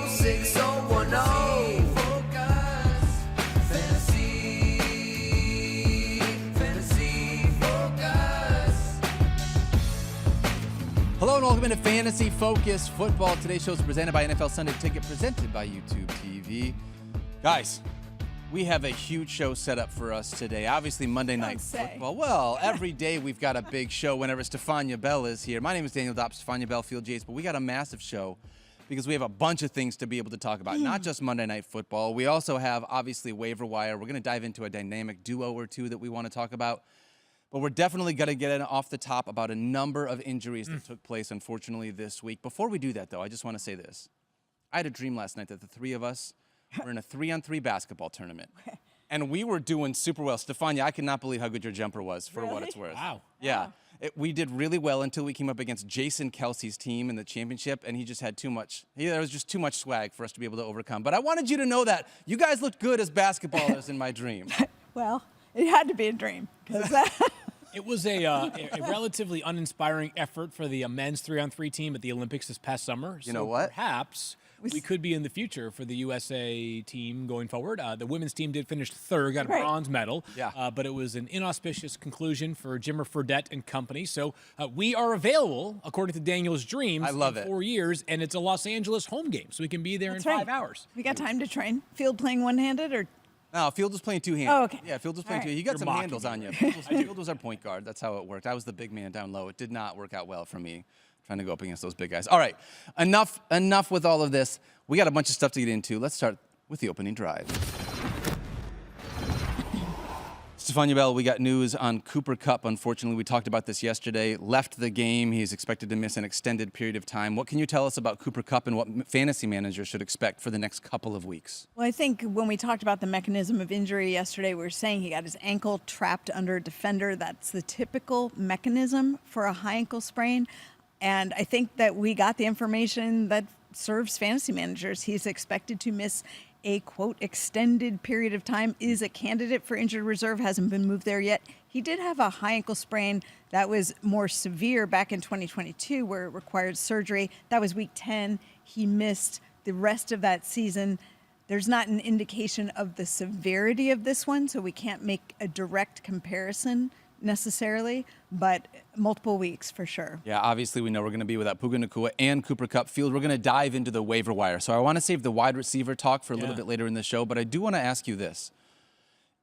Hello and welcome into Fantasy Focus Football. Today's show is presented by NFL Sunday Ticket, presented by YouTube TV. Guys, we have a huge show set up for us today. Obviously, Monday Night Football. Well, every day we've got a big show whenever Stephania Bell is here. My name is Daniel Dopp, Stephania Bell, Field Yates, but we got a massive show because we have a bunch of things to be able to talk about, not just Monday Night Football. We also have, obviously, Waiver Wire. We're going to dive into a dynamic duo or two that we want to talk about. But we're definitely going to get off the top about a number of injuries that took place, unfortunately, this week. Before we do that, though, I just want to say this. I had a dream last night that the three of us were in a 3-on-3 basketball tournament. And we were doing super well. Stephania, I cannot believe how good your jumper was, for what it's worth. Wow. Yeah. We did really well until we came up against Jason Kelsey's team in the championship, and he just had too much. There was just too much swag for us to be able to overcome. But I wanted you to know that you guys looked good as basketballers in my dream. Well, it had to be a dream. It was a relatively uninspiring effort for the men's 3-on-3 team at the Olympics this past summer. You know what? Perhaps we could be in the future for the USA team going forward. The women's team did finish third, got a bronze medal. Yeah. But it was an inauspicious conclusion for Jimmer Fredette and company. So we are available, according to Daniel's dreams, I love in 4 years, and it's a Los Angeles home game, so we can be there in 5 hours. We got time to train. Field playing one-handed or? No, Field was playing two-handed. Oh, okay. Yeah, Field was playing two-handed. You got some handles on you. Field was our point guard. That's how it worked. I was the big man down low. It did not work out well for me trying to go up against those big guys. All right, enough with all of this. We got a bunch of stuff to get into. Let's start with the opening drive. Stephania Bell, we got news on Cooper Kupp. Unfortunately, we talked about this yesterday. Left the game. He's expected to miss an extended period of time. What can you tell us about Cooper Kupp and what fantasy managers should expect for the next couple of weeks? Well, I think when we talked about the mechanism of injury yesterday, we were saying he got his ankle trapped under a defender. That's the typical mechanism for a high ankle sprain. And I think that we got the information that serves fantasy managers. He's expected to miss a, quote, extended period of time, is a candidate for injured reserve, hasn't been moved there yet. He did have a high ankle sprain that was more severe back in 2022 where it required surgery. That was week 10. He missed the rest of that season. There's not an indication of the severity of this one, so we can't make a direct comparison necessarily, but multiple weeks for sure. Yeah, obviously we know we're going to be without Puka Nacua and Cooper Kupp. Field, we're going to dive into the waiver wire. So I want to save the wide receiver talk for a little bit later in the show, but I do want to ask you this.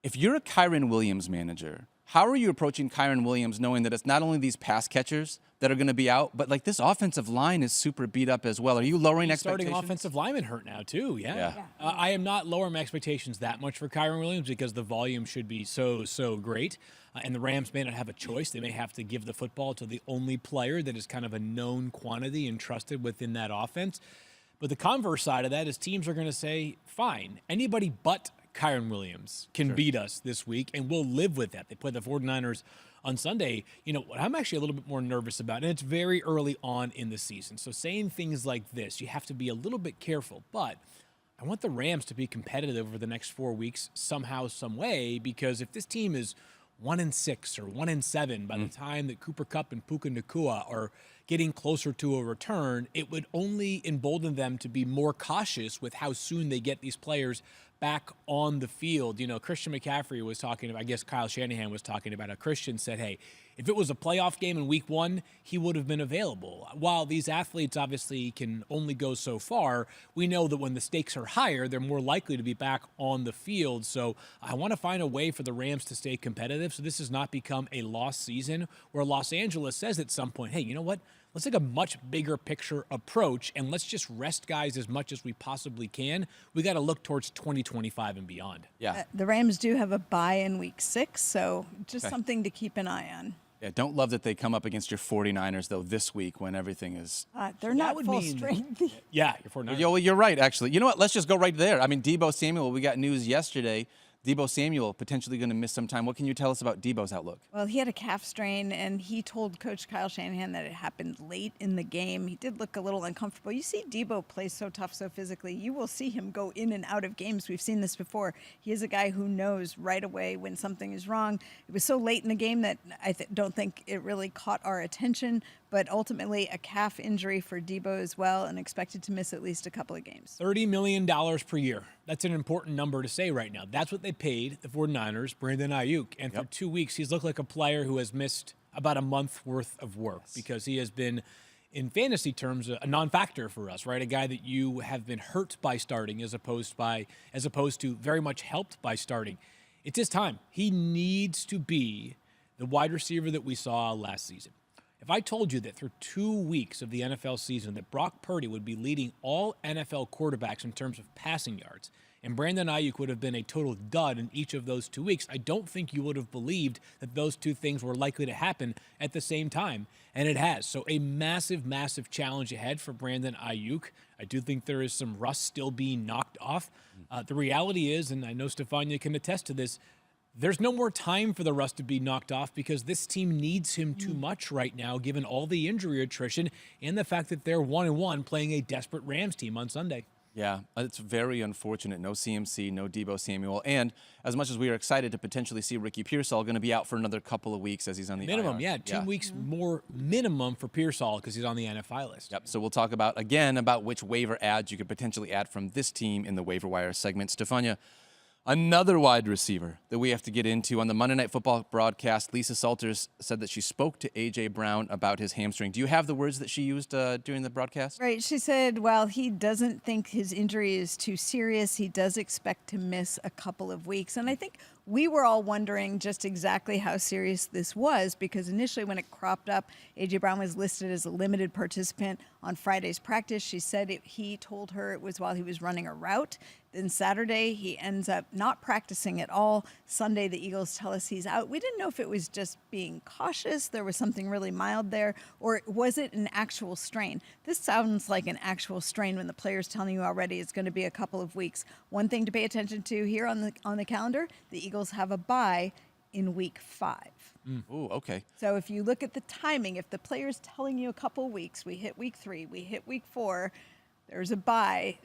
If you're a Kyren Williams manager, how are you approaching Kyren Williams knowing that it's not only these pass catchers that are going to be out, but like this offensive line is super beat up as well? Are you lowering expectations? Starting offensive lineman hurt now too, yeah. I am not lowering my expectations that much for Kyren Williams because the volume should be so great. And the Rams may not have a choice. They may have to give the football to the only player that is kind of a known quantity and trusted within that offense. But the converse side of that is teams are going to say, fine, anybody but Kyren Williams can beat us this week, and we'll live with that. They play the 49ers on Sunday. You know, what I'm actually a little bit more nervous about, and it's very early on in the season, so saying things like this, you have to be a little bit careful. But I want the Rams to be competitive over the next 4 weeks somehow, some way, because if this team is 1-6 or 1-7 by the time that Cooper Kupp and Puka Nacua are getting closer to a return, it would only embolden them to be more cautious with how soon they get these players back on the field. You know, Christian McCaffrey was talking about, I guess Kyle Shanahan was talking about how Christian said, hey, if it was a playoff game in week 1, he would have been available. While these athletes obviously can only go so far, we know that when the stakes are higher, they're more likely to be back on the field. So I want to find a way for the Rams to stay competitive so this does not become a lost season where Los Angeles says at some point, hey, you know what? Let's take a much bigger picture approach and let's just rest guys as much as we possibly can. We got to look towards 2025 and beyond. Yeah. The Rams do have a bye in week 6, so just something to keep an eye on. Yeah, don't love that they come up against your 49ers, though, this week when everything is... They're not full strength. Yeah, your 49ers. Well, you're right, actually. You know what? Let's just go right there. I mean, Deebo Samuel, we got news yesterday. Deebo Samuel potentially going to miss some time. What can you tell us about Deebo's outlook? Well, he had a calf strain, and he told Coach Kyle Shanahan that it happened late in the game. He did look a little uncomfortable. You see Deebo play so tough, so physically. You will see him go in and out of games. We've seen this before. He is a guy who knows right away when something is wrong. It was so late in the game that I don't think it really caught our attention, but ultimately a calf injury for Debo as well, and expected to miss at least a couple of games. $30 million per year. That's an important number to say right now. That's what they paid the 49ers, Brandon Ayuk. And for 2 weeks, he's looked like a player who has missed about a month's worth of work because he has been, in fantasy terms, a non-factor for us, right? A guy that you have been hurt by starting as opposed to very much helped by starting. It's his time. He needs to be the wide receiver that we saw last season. If I told you that through 2 weeks of the NFL season that Brock Purdy would be leading all NFL quarterbacks in terms of passing yards, and Brandon Ayuk would have been a total dud in each of those 2 weeks, I don't think you would have believed that those two things were likely to happen at the same time, and it has. So a massive, massive challenge ahead for Brandon Ayuk. I do think there is some rust still being knocked off. The reality is, and I know Stephania can attest to this, there's no more time for the rust to be knocked off because this team needs him too much right now, given all the injury attrition and the fact that they're 1-1 playing a desperate Rams team on Sunday. Yeah, it's very unfortunate. No CMC, no Debo Samuel. And as much as we are excited to potentially see Ricky Pearsall going to be out for another couple of weeks as he's on the minimum, IR. 2 weeks more minimum for Pearsall because he's on the NFI list. Yep, so we'll talk about which waiver ads you could potentially add from this team in the waiver wire segment. Stephania, another wide receiver that we have to get into on the Monday Night Football broadcast, Lisa Salters said that she spoke to A.J. Brown about his hamstring. Do you have the words that she used during the broadcast? Right. She said, while he doesn't think his injury is too serious, he does expect to miss a couple of weeks. And I think we were all wondering just exactly how serious this was because initially when it cropped up, A.J. Brown was listed as a limited participant on Friday's practice. She said he told her it was while he was running a route. Then Saturday, he ends up not practicing at all. Sunday, the Eagles tell us he's out. We didn't know if it was just being cautious, there was something really mild there, or was it an actual strain? This sounds like an actual strain when the player's telling you already it's going to be a couple of weeks. One thing to pay attention to here on the calendar, the Eagles have a bye in week 5. Ooh, okay. So if you look at the timing, if the player's telling you a couple of weeks, we hit week 3, we hit week 4, there's a bye,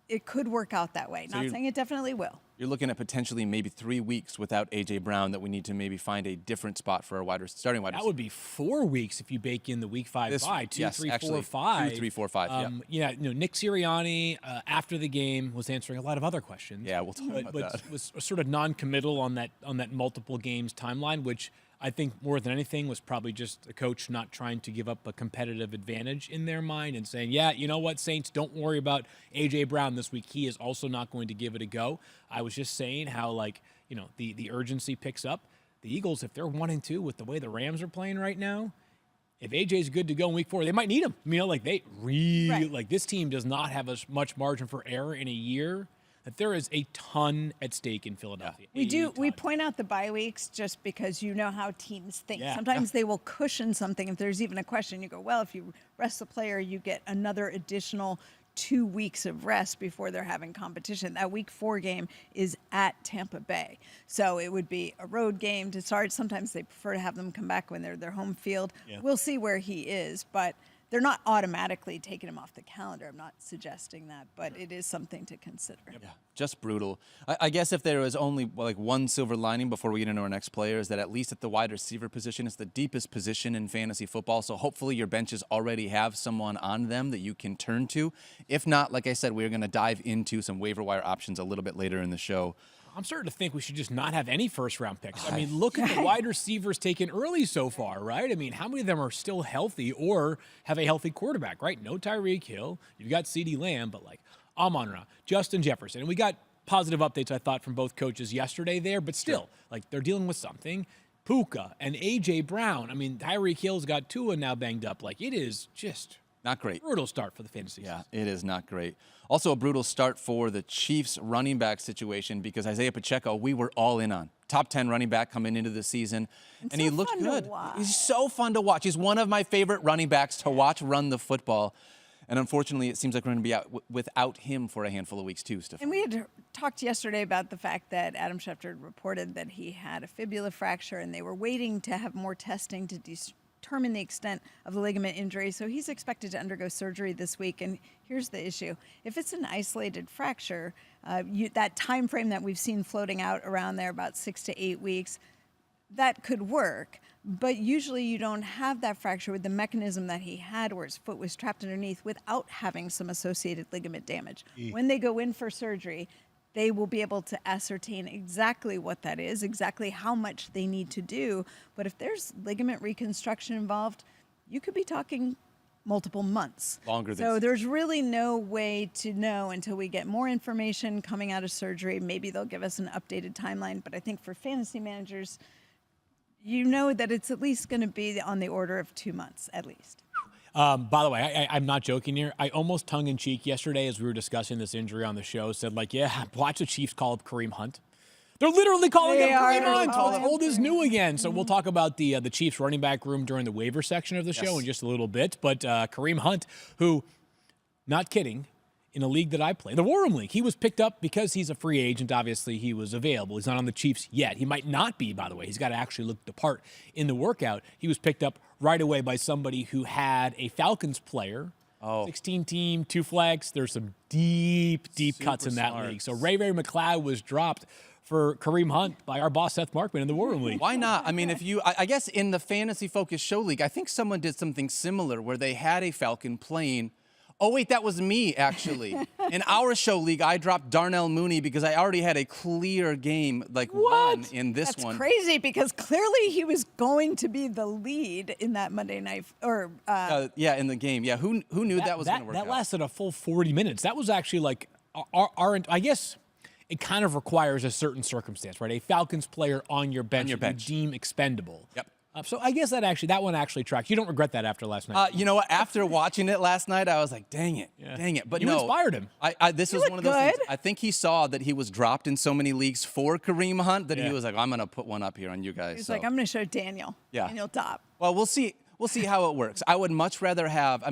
it could work out that way. Not saying it definitely will. You're looking at potentially maybe 3 weeks without A.J. Brown that we need to maybe find a different spot for our starting wide receiver. That would be 4 weeks if you bake in the week 5 bye. 2, 3, 4, 5. 2, 3, 4, 5, yeah. Nick Sirianni, after the game, was answering a lot of other questions. Yeah, we'll talk about that. Was sort of non-committal on that multiple games timeline, which I think more than anything was probably just a coach not trying to give up a competitive advantage in their mind and saying, yeah, you know what, Saints, don't worry about A.J. Brown this week. He is also not going to give it a go. I was just saying how, the urgency picks up. The Eagles, if they're 1-2 with the way the Rams are playing right now, if AJ's good to go in week 4, they might need him. This team does not have as much margin for error in a year. That there is a ton at stake in Philadelphia. We point out the bye weeks just because you know how teams think. Sometimes they will cushion something. If there's even a question, you go, well, if you rest the player, you get another additional 2 weeks of rest before they're having competition. That week 4 game is at Tampa Bay. So it would be a road game to start. Sometimes they prefer to have them come back when they're their home field. Yeah. We'll see where he is, but they're not automatically taking him off the calendar. I'm not suggesting that, but it is something to consider. Yeah, just brutal. I guess if there was only one silver lining before we get into our next player is that at least at the wide receiver position, it's the deepest position in fantasy football. So hopefully your benches already have someone on them that you can turn to. If not, like I said, we're going to dive into some waiver wire options a little bit later in the show. I'm starting to think we should just not have any first-round picks. I mean, look at the wide receivers taken early so far, right? I mean, how many of them are still healthy or have a healthy quarterback, right? No Tyreek Hill. You've got CeeDee Lamb, but Amon-Ra, Justin Jefferson. And we got positive updates, I thought, from both coaches yesterday there, but still, they're dealing with something. Puka and A.J. Brown. I mean, Tyreek Hill's got Tua now banged up. It is just not great. Brutal start for the fantasy season. Yeah, it is not great. Also a brutal start for the Chiefs running back situation because Isaiah Pacheco, we were all in on. Top 10 running back coming into the season. And he looked good. He's so fun to watch. He's one of my favorite running backs to watch run the football. And unfortunately, it seems like we're going to be out without him for a handful of weeks too, Steph. And we had talked yesterday about the fact that Adam Schefter reported that he had a fibula fracture and they were waiting to have more testing to determine the extent of the ligament injury. So he's expected to undergo surgery this week. And here's the issue. If it's an isolated fracture, that time frame that we've seen floating out around there, about 6 to 8 weeks, that could work. But usually you don't have that fracture with the mechanism that he had where his foot was trapped underneath without having some associated ligament damage. When they go in for surgery, they will be able to ascertain exactly what that is, exactly how much they need to do. But if there's ligament reconstruction involved, you could be talking multiple months. Longer than so there's really no way to know until we get more information coming out of surgery. Maybe they'll give us an updated timeline. But I think for fantasy managers, you know that it's at least going to be on the order of 2 months, at least. By the way, I'm not joking here. I almost tongue-in-cheek yesterday as we were discussing this injury on the show said, like, yeah, watch the Chiefs call up Kareem Hunt. They're literally calling him Kareem Hunt. Old is new again. So we'll talk about the Chiefs running back room during the waiver section of the show in just a little bit. But Kareem Hunt, who, not kidding, in a league that I play, the War Room League, he was picked up because he's a free agent. Obviously, he was available. He's not on the Chiefs yet. He might not be, by the way. He's got to actually look the part in the workout. He was picked up right away by somebody who had a Falcons player, 16 team, 2 flags. There's some deep cuts in that league. So Ray McLeod was dropped for Kareem Hunt by our boss, Seth Markman, in the War Room League. Why not? I mean, I guess in the Fantasy Focus Show League, I think someone did something similar where they had a Falcon playing. Oh, wait, that was me, actually. In our show league, I dropped Darnell Mooney because I already had a clear game, like one in this one. That's crazy because clearly he was going to be the lead in that Monday night, in the game. Yeah, who knew that was going to work out? That lasted a full 40 minutes. That was actually like I guess it kind of requires a certain circumstance, right? A Falcons player on your bench, you deem expendable. Yep. So I guess that one actually tracks. You don't regret that after last night. You know what? After watching it last night, I was like, dang it. But you inspired him. This was one of those things. I think he saw that he was dropped in so many leagues for Kareem Hunt that he was like, I'm going to put one up here on you guys. He's like, I'm going to show Daniel Dopp. Well, we'll see how it works. I would much rather have,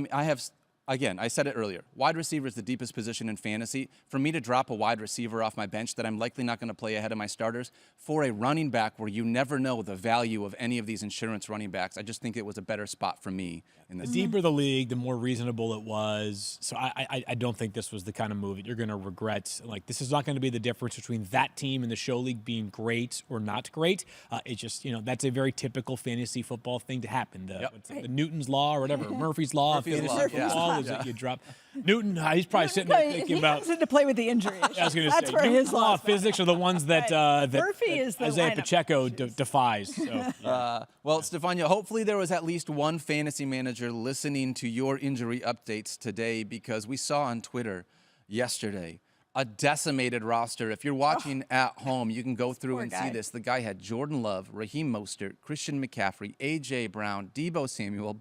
again, I said it earlier, wide receiver is the deepest position in fantasy. For me to drop a wide receiver off my bench that I'm likely not going to play ahead of my starters for a running back where you never know the value of any of these insurance running backs, I just think it was a better spot for me. The deeper the league, the more reasonable it was. So I don't think this was the kind of move that you're going to regret. Like, this is not going to be the difference between that team and the show league being great or not great. It's just, that's a very typical fantasy football thing to happen. The Newton's Law or whatever, Murphy's Law of fantasy football is that you drop. Newton, he's probably sitting there thinking about. He has to play with the injury issue. I was going to say, where his law of physics are the ones that, Murphy is the Isaiah Pacheco defies. So, well, Stephania, hopefully there was at least one fantasy manager listening to your injury updates today, because we saw on Twitter yesterday a decimated roster. If you're watching at home, you can go through and see this. The guy had Jordan Love, Raheem Mostert, Christian McCaffrey, A.J. Brown, Deebo Samuel,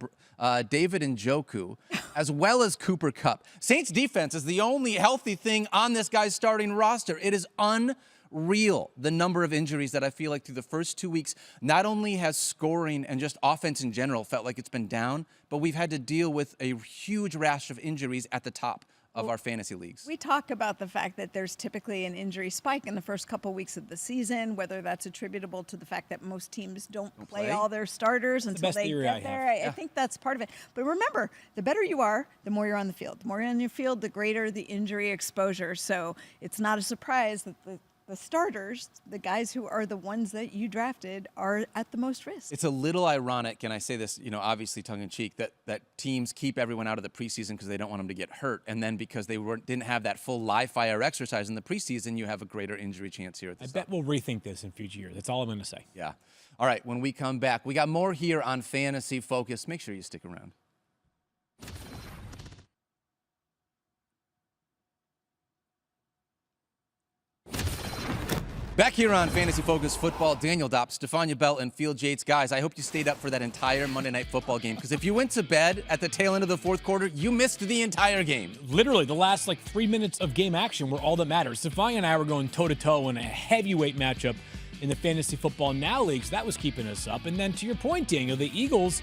David Njoku, as well as Cooper Kupp. Saints defense is the only healthy thing on this guy's starting roster. It is unreal, the number of injuries that I feel like through the first 2 weeks, not only has scoring and just offense in general felt like it's been down, but we've had to deal with a huge rash of injuries at the top of our fantasy leagues. We talk about the fact that there's typically an injury spike in the first couple weeks of the season, whether that's attributable to the fact that most teams don't play all their starters until they get there. I think that's part of it. But remember, the better you are, the more you're on the field. The more you're on your field, the greater the injury exposure. So it's not a surprise that the starters, the guys who are the ones that you drafted, are at the most risk. It's a little ironic, and I say this, obviously tongue-in-cheek, that teams keep everyone out of the preseason because they don't want them to get hurt, and then because they didn't have that full live fire exercise in the preseason, you have a greater injury chance here at the I bet we'll rethink this in future years. That's all I'm going to say. Yeah. All right, when we come back, we got more here on Fantasy Focus. Make sure you stick around. Back here on Fantasy Focus Football, Daniel Dopp, Stephania Bell, and Field Yates. Guys, I hope you stayed up for that entire Monday Night Football game, because if you went to bed at the tail end of the fourth quarter, you missed the entire game. Literally, the last 3 minutes of game action were all that matters. Stephania and I were going toe-to-toe in a heavyweight matchup in the Fantasy Football Now League, so that was keeping us up. And then to your point, Daniel, the Eagles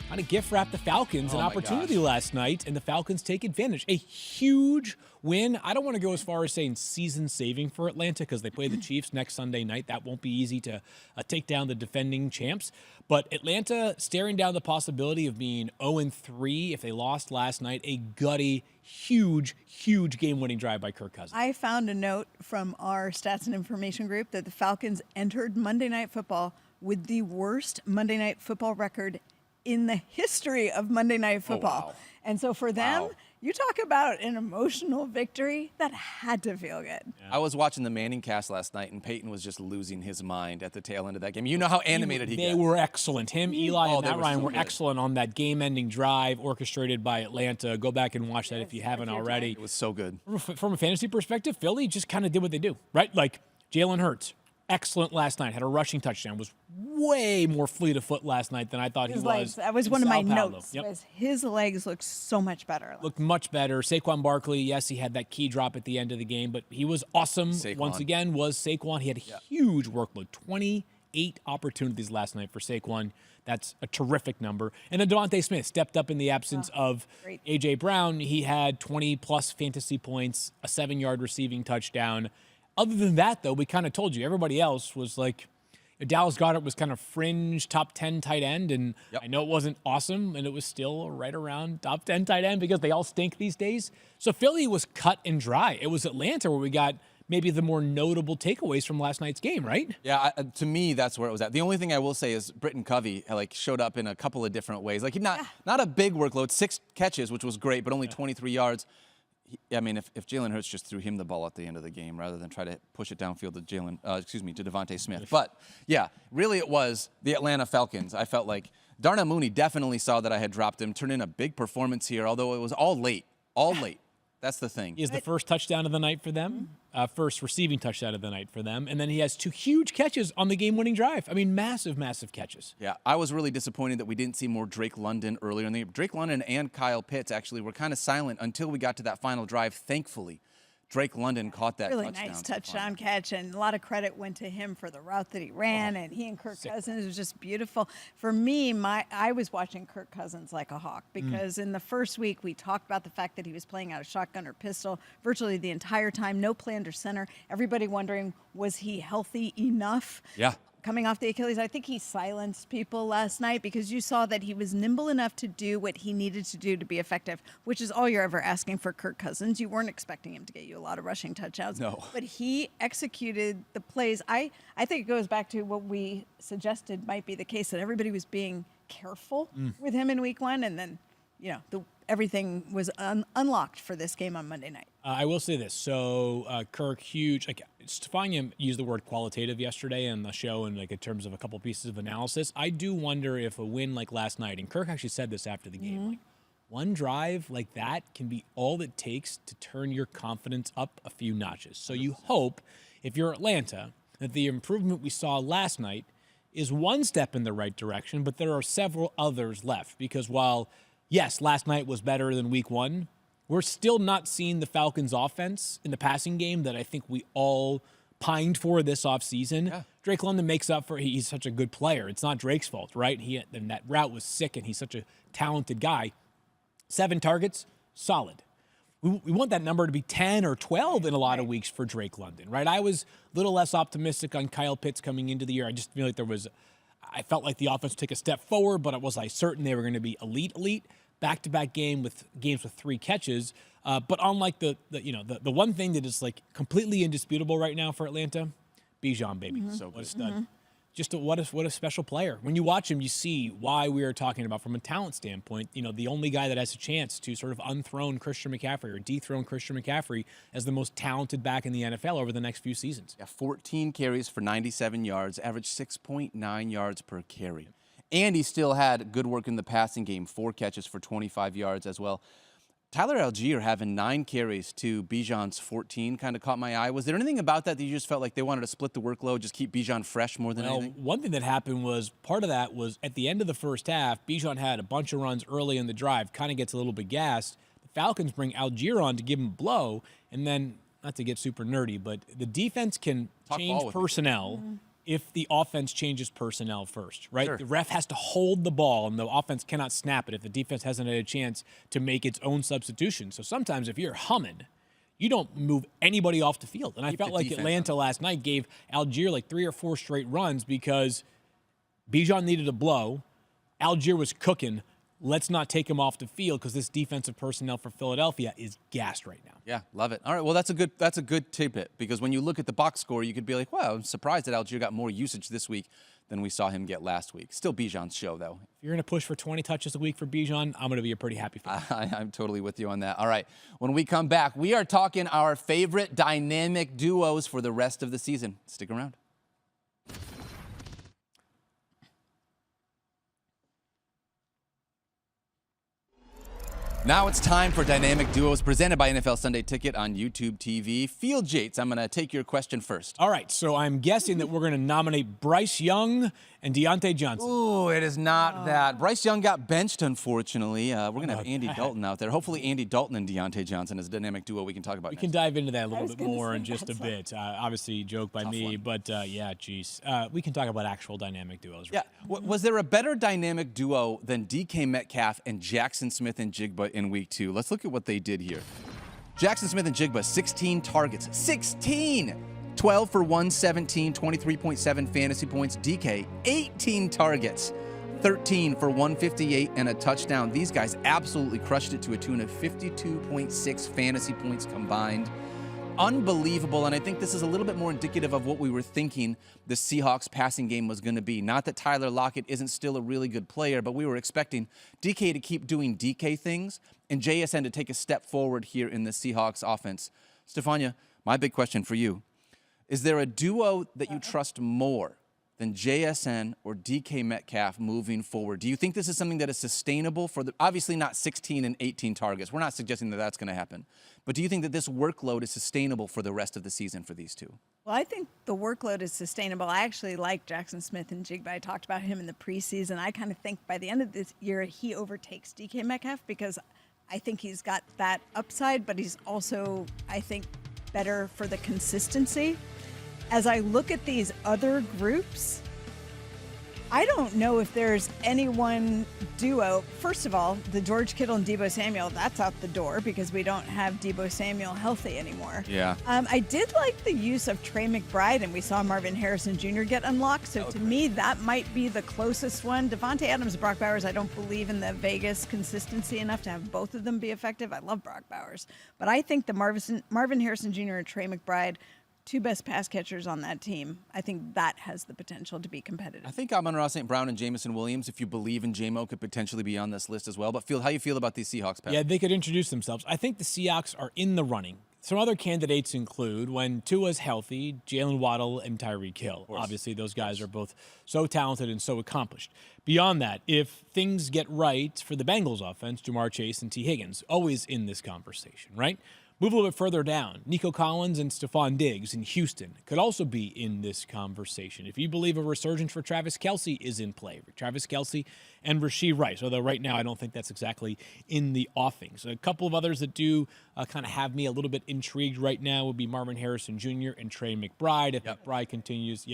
kind of gift-wrapped the Falcons an opportunity last night, and the Falcons take advantage. A huge win. I don't want to go as far as saying season-saving for Atlanta, because they play the Chiefs next Sunday night. That won't be easy to take down the defending champs. But Atlanta staring down the possibility of being 0-3 if they lost last night. A gutty, huge game-winning drive by Kirk Cousins. I found a note from our stats and information group that the Falcons entered Monday Night Football with the worst Monday Night Football record in the history of Monday Night Football. Oh, wow. And so for them, Wow. you talk about an emotional victory that had to feel good. Yeah. I was watching the Manning cast last night, and Peyton was just losing his mind at the tail end of that game. You know how animated he gets. They were excellent. Him, Eli, and Matt Ryan were good. excellent on that game-ending drive orchestrated by Atlanta. Go back and watch that if you haven't already. It was so good. From a fantasy perspective, Philly just kind of did what they do, right? Like Jalen Hurts, excellent last night, had a rushing touchdown, was way more fleet of foot last night than I thought His he legs, was. that was in one of my Sao Paulo. notes. Yep. Was his legs looked so much better. Looked much better. Saquon Barkley, yes, he had that key drop at the end of the game, but he was awesome. Saquon. Once again, was Saquon. He had a huge workload, 28 opportunities last night for Saquon. That's a terrific number. And then Devontae Smith stepped up in the absence of great. A.J. Brown. He had 20-plus fantasy points, a 7-yard receiving touchdown. Other than that, though, we kind of told you, everybody else was like, Dallas Goedert was kind of fringe top 10 tight end, and I know it wasn't awesome, and it was still right around top 10 tight end because they all stink these days. So Philly was cut and dry. It was Atlanta where we got maybe the more notable takeaways from last night's game, right? Yeah, to me, that's where it was at. The only thing I will say is Britton Covey showed up in a couple of different ways. Like not a big workload, 6 catches, which was great, but only 23 yards. I mean, if Jalen Hurts just threw him the ball at the end of the game rather than try to push it downfield to to Devontae Smith. But yeah, really it was the Atlanta Falcons. I felt like Darnell Mooney definitely saw that I had dropped him, turned in a big performance here, although it was all late. That's the thing. He has the first touchdown of the night for them, first receiving touchdown of the night for them, and then he has 2 huge catches on the game-winning drive. I mean, massive, massive catches. Yeah, I was really disappointed that we didn't see more Drake London earlier in the game. Drake London and Kyle Pitts actually were kind of silent until we got to that final drive. Thankfully, Drake London caught that really touchdown. nice touchdown catch, and a lot of credit went to him for the route that he ran, and he and Kirk Cousins was just beautiful. For me, I was watching Kirk Cousins like a hawk because in the first week we talked about the fact that he was playing out of shotgun or pistol virtually the entire time, no play under center. Everybody wondering, was he healthy enough? Yeah. Coming off the Achilles, I think he silenced people last night because you saw that he was nimble enough to do what he needed to do to be effective, which is all you're ever asking for Kirk Cousins. You weren't expecting him to get you a lot of rushing touchdowns. No. But he executed the plays. I think it goes back to what we suggested might be the case, that everybody was being careful with him in week 1, and then, everything was unlocked for this game on Monday night. I will say this. So Kirk, huge. Stephania used the word qualitative yesterday on the show, and in terms of a couple pieces of analysis. I do wonder if a win like last night, and Kirk actually said this after the game, one drive like that can be all it takes to turn your confidence up a few notches. So you hope, if you're Atlanta, that the improvement we saw last night is one step in the right direction, but there are several others left. Because while, yes, last night was better than week 1, we're still not seeing the Falcons' offense in the passing game that I think we all pined for this offseason. Yeah. Drake London makes up for it. He's such a good player. It's not Drake's fault, right? And that route was sick, and he's such a talented guy. 7 targets, solid. We want that number to be 10 or 12 in a lot of weeks for Drake London, right? I was a little less optimistic on Kyle Pitts coming into the year. I just feel like I felt like the offense took a step forward, but was I certain they were going to be elite? Back-to-back games with 3 catches. But unlike the one thing that is completely indisputable right now for Atlanta, Bijan, baby. So what a stud. Just what a special player. When you watch him, you see why we are talking about from a talent standpoint. The only guy that has a chance to sort of unthrone Christian McCaffrey or dethrone Christian McCaffrey as the most talented back in the NFL over the next few seasons. Yeah, 14 carries for 97 yards, averaged 6.9 yards per carry. And he still had good work in the passing game, 4 catches for 25 yards as well. Tyler Algier having 9 carries to Bijan's 14 kind of caught my eye. Was there anything about that you just felt like they wanted to split the workload, just keep Bijan fresh more than anything? One thing that happened was part of that was at the end of the first half, Bijan had a bunch of runs early in the drive, kind of gets a little bit gassed. The Falcons bring Algier on to give him a blow, and then, not to get super nerdy, but the defense can change personnel if the offense changes personnel first, right? Sure. The ref has to hold the ball, and the offense cannot snap it if the defense hasn't had a chance to make its own substitution. So sometimes if you're humming, you don't move anybody off the field. And I felt like Atlanta last night gave Algier 3 or 4 straight runs because Bijan needed a blow. Algier was cooking. Let's not take him off the field because this defensive personnel for Philadelphia is gassed right now. Yeah, love it. All right, well, that's a good tidbit because when you look at the box score, you could be like, wow, I'm surprised that Algier got more usage this week than we saw him get last week. Still Bijan's show, though. If you're going to push for 20 touches a week for Bijan, I'm going to be a pretty happy fan. I'm totally with you on that. All right, when we come back, we are talking our favorite dynamic duos for the rest of the season. Stick around. Now it's time for Dynamic Duos presented by NFL Sunday Ticket on YouTube TV. Field Yates, I'm going to take your question first. All right, so I'm guessing that we're going to nominate Bryce Young and Deontay Johnson. Ooh, it is not that. Bryce Young got benched, unfortunately. We're going to have Andy Dalton out there. Hopefully Andy Dalton and Deontay Johnson is a dynamic duo we can talk about We next. can dive into that a little bit more in just a bit. Obviously, joke by me, one. but yeah, geez. We can talk about actual dynamic duos. Yeah. Was there a better dynamic duo than DK Metcalf and Jackson Smith and Jigba in week 2? Let's look at what they did here. Jackson Smith and Jigba, 16 targets. 16! 12 for 117, 23.7 fantasy points. DK, 18 targets, 13 for 158 and a touchdown. These guys absolutely crushed it to a tune of 52.6 fantasy points combined. Unbelievable, and I think this is a little bit more indicative of what we were thinking the Seahawks passing game was going to be. Not that Tyler Lockett isn't still a really good player, but we were expecting DK to keep doing DK things and JSN to take a step forward here in the Seahawks offense. Stephania, my big question for you. Is there a duo that you trust more than JSN or DK Metcalf moving forward? Do you think this is something that is sustainable for obviously not 16 and 18 targets. We're not suggesting that that's going to happen. But do you think that this workload is sustainable for the rest of the season for these two? Well, I think the workload is sustainable. I actually like Jackson Smith and Jigba. I talked about him in the preseason. I kind of think by the end of this year, he overtakes DK Metcalf because I think he's got that upside, but he's also, I think, better for the consistency. As I look at these other groups, I don't know if there's any one duo. First of all, the George Kittle and Deebo Samuel, that's out the door because we don't have Deebo Samuel healthy anymore. Yeah. I did like the use of Trey McBride, and we saw Marvin Harrison Jr. get unlocked. So to me, that might be the closest one. Devontae Adams, Brock Bowers, I don't believe in the Vegas consistency enough to have both of them be effective. I love Brock Bowers. But I think the Marvin Harrison Jr. and Trey McBride, two best pass catchers on that team. I think that has the potential to be competitive. I think Amon-Ra St. Brown and Jamison Williams, if you believe in JMO, could potentially be on this list as well. But how you feel about these Seahawks, Pat? Yeah, they could introduce themselves. I think the Seahawks are in the running. Some other candidates include, when Tua's healthy, Jalen Waddle and Tyreek Hill. Obviously, those guys are both so talented and so accomplished. Beyond that, if things get right for the Bengals offense, Jamar Chase and T. Higgins, always in this conversation, right? Move a little bit further down. Nico Collins and Stephon Diggs in Houston could also be in this conversation. If you believe a resurgence for Travis Kelce is in play, Travis Kelce and Rashee Rice, although right now I don't think that's exactly in the offing. So a couple of others that do kind of have me a little bit intrigued right now would be Marvin Harrison Jr. and Trey McBride. If McBride continues,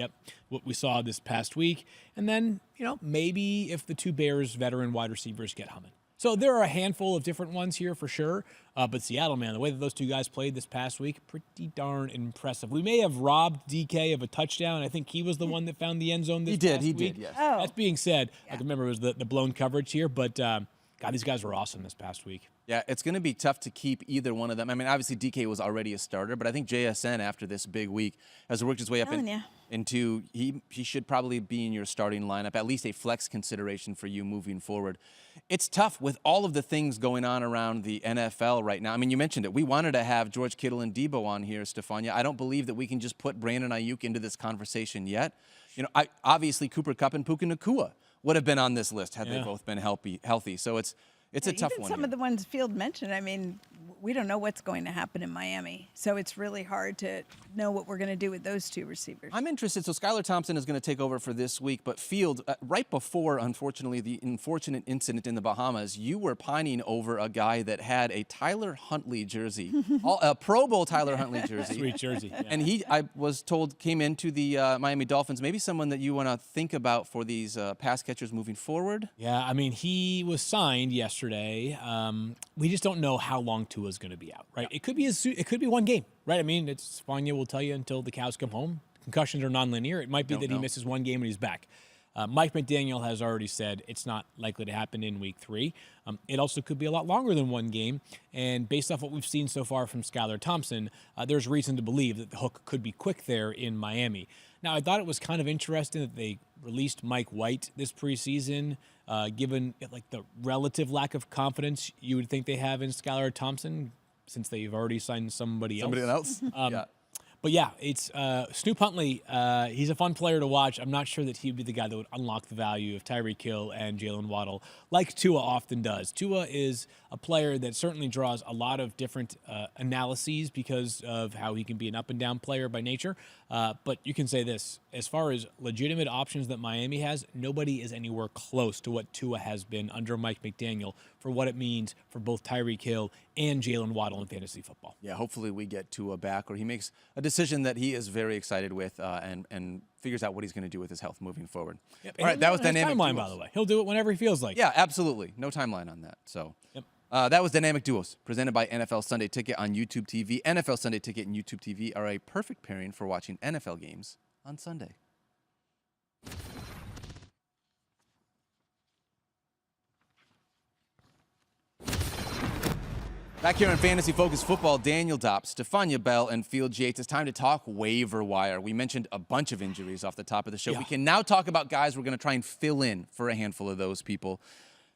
what we saw this past week. And then, maybe if the two Bears veteran wide receivers get humming. So there are a handful of different ones here for sure. But Seattle, man, the way that those two guys played this past week, pretty darn impressive. We may have robbed DK of a touchdown. I think he was the one that found the end zone this past week. He did, yes. Oh. That being said, I can remember it was the blown coverage here, but God, these guys were awesome this past week. Yeah, it's going to be tough to keep either one of them. I mean, obviously DK was already a starter, but I think JSN after this big week has worked his way up into he should probably be in your starting lineup, at least a flex consideration for you moving forward. It's tough with all of the things going on around the NFL right now. I mean, you mentioned it. We wanted to have George Kittle and Deebo on here, Stephania. I don't believe that we can just put Brandon Ayuk into this conversation yet. Obviously Cooper Kupp and Puka Nacua would have been on this list had they both been healthy. So it's a tough one. Some of the ones Field mentioned, I mean, we don't know what's going to happen in Miami. So it's really hard to know what we're going to do with those two receivers. I'm interested. So Skylar Thompson is going to take over for this week. But Field, right before, unfortunately, the unfortunate incident in the Bahamas, you were pining over a guy that had a Tyler Huntley jersey, a Pro Bowl Tyler Huntley jersey. Sweet jersey. Yeah. And I was told, came into the Miami Dolphins. Maybe someone that you want to think about for these pass catchers moving forward? Yeah, I mean, he was signed yesterday. We just don't know how long Tua's going to be out, right? Yeah. It could be one game, right? I mean, Stephania will tell you until the cows come home. Concussions are nonlinear. It might be that he misses one game and he's back. Mike McDaniel has already said it's not likely to happen in week 3. It also could be a lot longer than one game. And based off what we've seen so far from Skylar Thompson, there's reason to believe that the hook could be quick there in Miami. Now, I thought it was kind of interesting that they released Mike White this preseason, given like the relative lack of confidence you would think they have in Skylar Thompson, since they've already signed somebody else. Yeah. But yeah, it's Snoop Huntley. He's a fun player to watch. I'm not sure that he'd be the guy that would unlock the value of Tyreek Hill and Jalen Waddle like Tua often does. Tua is a player that certainly draws a lot of different analyses because of how he can be an up and down player by nature. But you can say this, as far as legitimate options that Miami has, nobody is anywhere close to what Tua has been under Mike McDaniel for what it means for both Tyreek Hill and Jalen Waddle in fantasy football. Yeah, hopefully we get Tua back, or he makes a decision that he is very excited with and figures out what he's going to do with his health moving forward. Yep. All right, that was Dynamic timeline, Duos. by the way. He'll do it whenever he feels like. Yeah, absolutely. No timeline on that. So Yep. That was Dynamic Duos, presented by NFL Sunday Ticket on YouTube TV. NFL Sunday Ticket and YouTube TV are a perfect pairing for watching NFL games on Sunday. Back here on Fantasy Focus Football, Daniel Dopp, Stephania Bell, and Field Yates. It's time to talk waiver wire. We mentioned a bunch of injuries off the top of the show. Yeah. We can now talk about guys we're going to try and fill in for a handful of those people.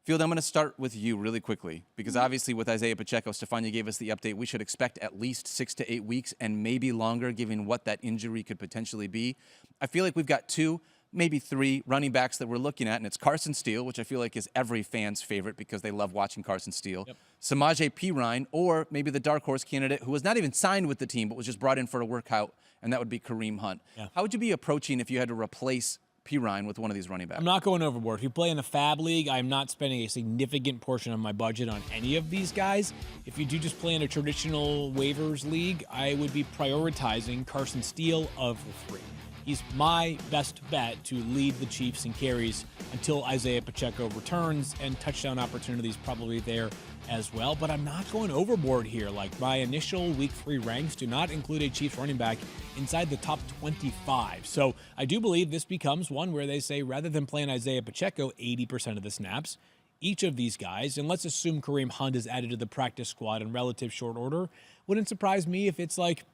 Field, I'm going to start with you really quickly because obviously with Isaiah Pacheco, Stephania gave us the update. We should expect at least 6 to 8 weeks and maybe longer given what that injury could potentially be. I feel like we've got 2, maybe 3 running backs that we're looking at, and it's Carson Steele, which I feel like is every fan's favorite because they love watching Carson Steele. Yep. Samaje Perine, or maybe the dark horse candidate who was not even signed with the team but was just brought in for a workout, and that would be Kareem Hunt. Yeah. How would you be approaching if you had to replace Perine with one of these running backs? I'm not going overboard. If you play in a fab league, I'm not spending a significant portion of my budget on any of these guys. If you do just play in a traditional waivers league, I would be prioritizing Carson Steele of the 3. He's my best bet to lead the Chiefs in carries until Isaiah Pacheco returns, and touchdown opportunities probably there as well. But I'm not going overboard here. Like, my initial week 3 ranks do not include a Chiefs running back inside the top 25. So I do believe this becomes one where they say, rather than playing Isaiah Pacheco 80% of the snaps, each of these guys, and let's assume Kareem Hunt is added to the practice squad in relative short order, wouldn't surprise me if it's like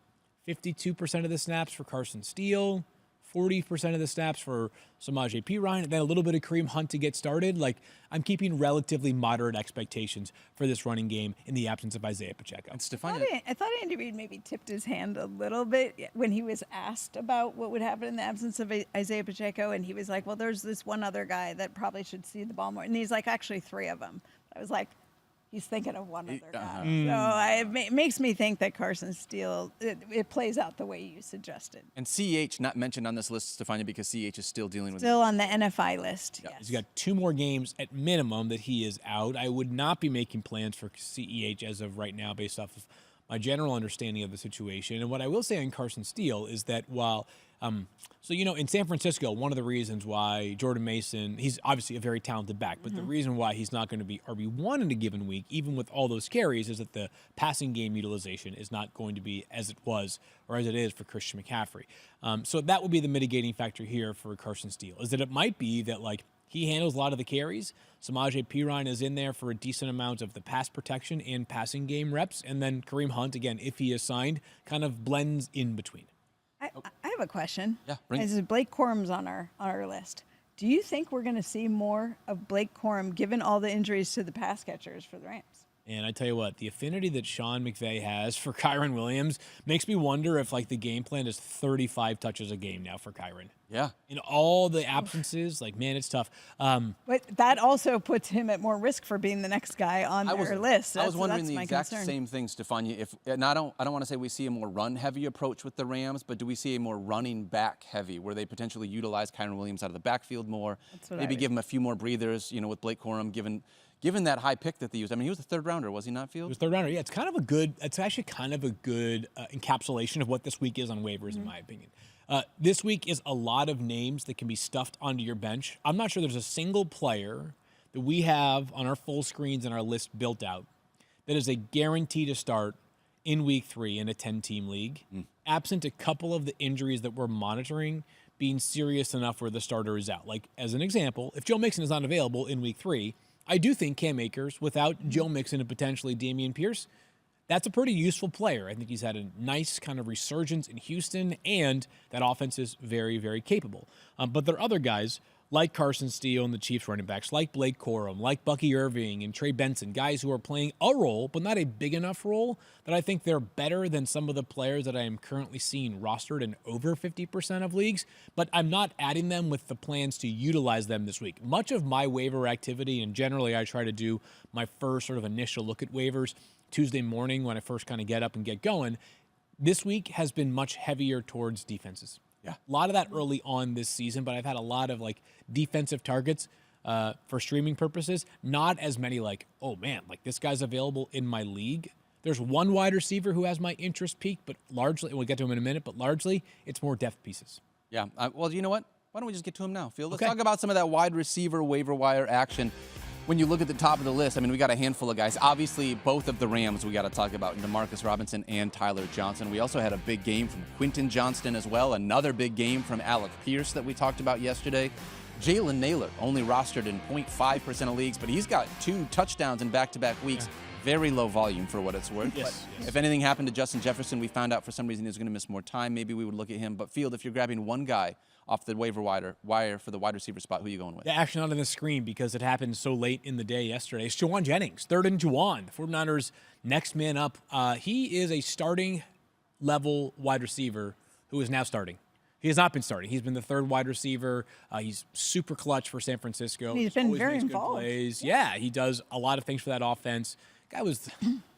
52% of the snaps for Carson Steele, 40% of the snaps for Samaje Perine, and then a little bit of Kareem Hunt to get started. Like, I'm keeping relatively moderate expectations for this running game in the absence of Isaiah Pacheco. And Stephania, I thought Andy Reid maybe tipped his hand a little bit when he was asked about what would happen in the absence of Isaiah Pacheco, and he was like, well, there's this one other guy that probably should see the ball more. And he's like, actually 3 of them. I was like, he's thinking of one other guy. So it makes me think that Carson Steele, it plays out the way you suggested. and CH not mentioned on this list, Stephania, because CH is still dealing with Still on the NFI list, yes. He's got 2 more games at minimum that he is out. I would not be making plans for CEH as of right now based off of my general understanding of the situation. And what I will say on Carson Steele is that while, in San Francisco, one of the reasons why Jordan Mason, he's obviously a very talented back, but the reason why he's not going to be RB1 in a given week, even with all those carries, is that the passing game utilization is not going to be as it was or as it is for Christian McCaffrey. So that would be the mitigating factor here for Carson Steele, is that it might be that, like, he handles a lot of the carries. Samaje Perine is in there for a decent amount of the pass protection and passing game reps. And then Kareem Hunt, again, if he is signed, kind of blends in between. I have a question. Yeah, As Blake Corum's on our list. Do you think we're going to see more of Blake Corum given all the injuries to the pass catchers for the Rams? And I tell you what, the affinity that Sean McVay has for Kyron Williams makes me wonder if, like, the game plan is 35 touches a game now for Kyron. Yeah. In all the absences, like, man, it's tough. But that also puts him at more risk for being the next guy on their list. I was wondering that's the my exact concern. same thing, Stephania. If and I don't want to say we see a more run-heavy approach with the Rams, but do we see a more running back-heavy, where they potentially utilize Kyron Williams out of the backfield more? That's what Maybe I give him a few more breathers, with Blake Corum, given that high pick that they used. I mean, he was a 3rd rounder, was he not, Field? It was 3rd rounder. Yeah, it's actually kind of a good encapsulation of what this week is on waivers, in my opinion. This week is a lot of names that can be stuffed onto your bench. I'm not sure there's a single player that we have on our full screens and our list built out that is a guarantee to start in week 3 in a 10-team league, absent a couple of the injuries that we're monitoring being serious enough where the starter is out. Like, as an example, if Joe Mixon is not available in week 3, I do think Cam Akers, without Joe Mixon and potentially Dameon Pierce, That's a pretty useful player. I think he's had a nice kind of resurgence in Houston, and that offense is very, very capable. But there are other guys like Carson Steele and the Chiefs running backs, like Blake Corum, like Bucky Irving and Trey Benson, guys who are playing a role, but not a big enough role, that I think they're better than some of the players that I am currently seeing rostered in over 50% of leagues, but I'm not adding them with the plans to utilize them this week. Much of my waiver activity, and generally I try to do my first sort of initial look at waivers Tuesday morning when I first kind of get up and get going, this week has been much heavier towards defenses. Yeah, a lot of that early on this season, but I've had a lot of like defensive targets for streaming purposes. Not as many like, oh man, like this guy's available in my league. There's one wide receiver who has my interest peaked, but largely, and we'll get to him in a minute, but largely it's more depth pieces. Yeah, well, you know what? Why don't we just get to him now, Phil? Let's talk about some of that wide receiver waiver wire action. When you look at the top of the list, I mean, we got a handful of guys. Obviously, both of the Rams we got to talk about, Demarcus Robinson and Tyler Johnson. We also had a big game from Quentin Johnston as well. Another big game from Alec Pierce that we talked about yesterday. Jalen Naylor, only rostered in 0.5% of leagues, but he's got 2 touchdowns in back-to-back weeks. Yeah. Very low volume for what it's worth. Yes. If anything happened to Justin Jefferson, we found out for some reason he was going to miss more time. Maybe we would look at him. But Field, if you're grabbing one guy off the waiver wire for the wide receiver spot, who are you going with? Yeah, actually not on the screen because it happened so late in the day yesterday. It's Juwan Jennings, third and Juwan, the 49ers' next man up. He is a starting level wide receiver who is now starting. He has not been starting. He's been the third wide receiver. He's super clutch for San Francisco. He's been very involved. Yeah, he does a lot of things for that offense. Guy was the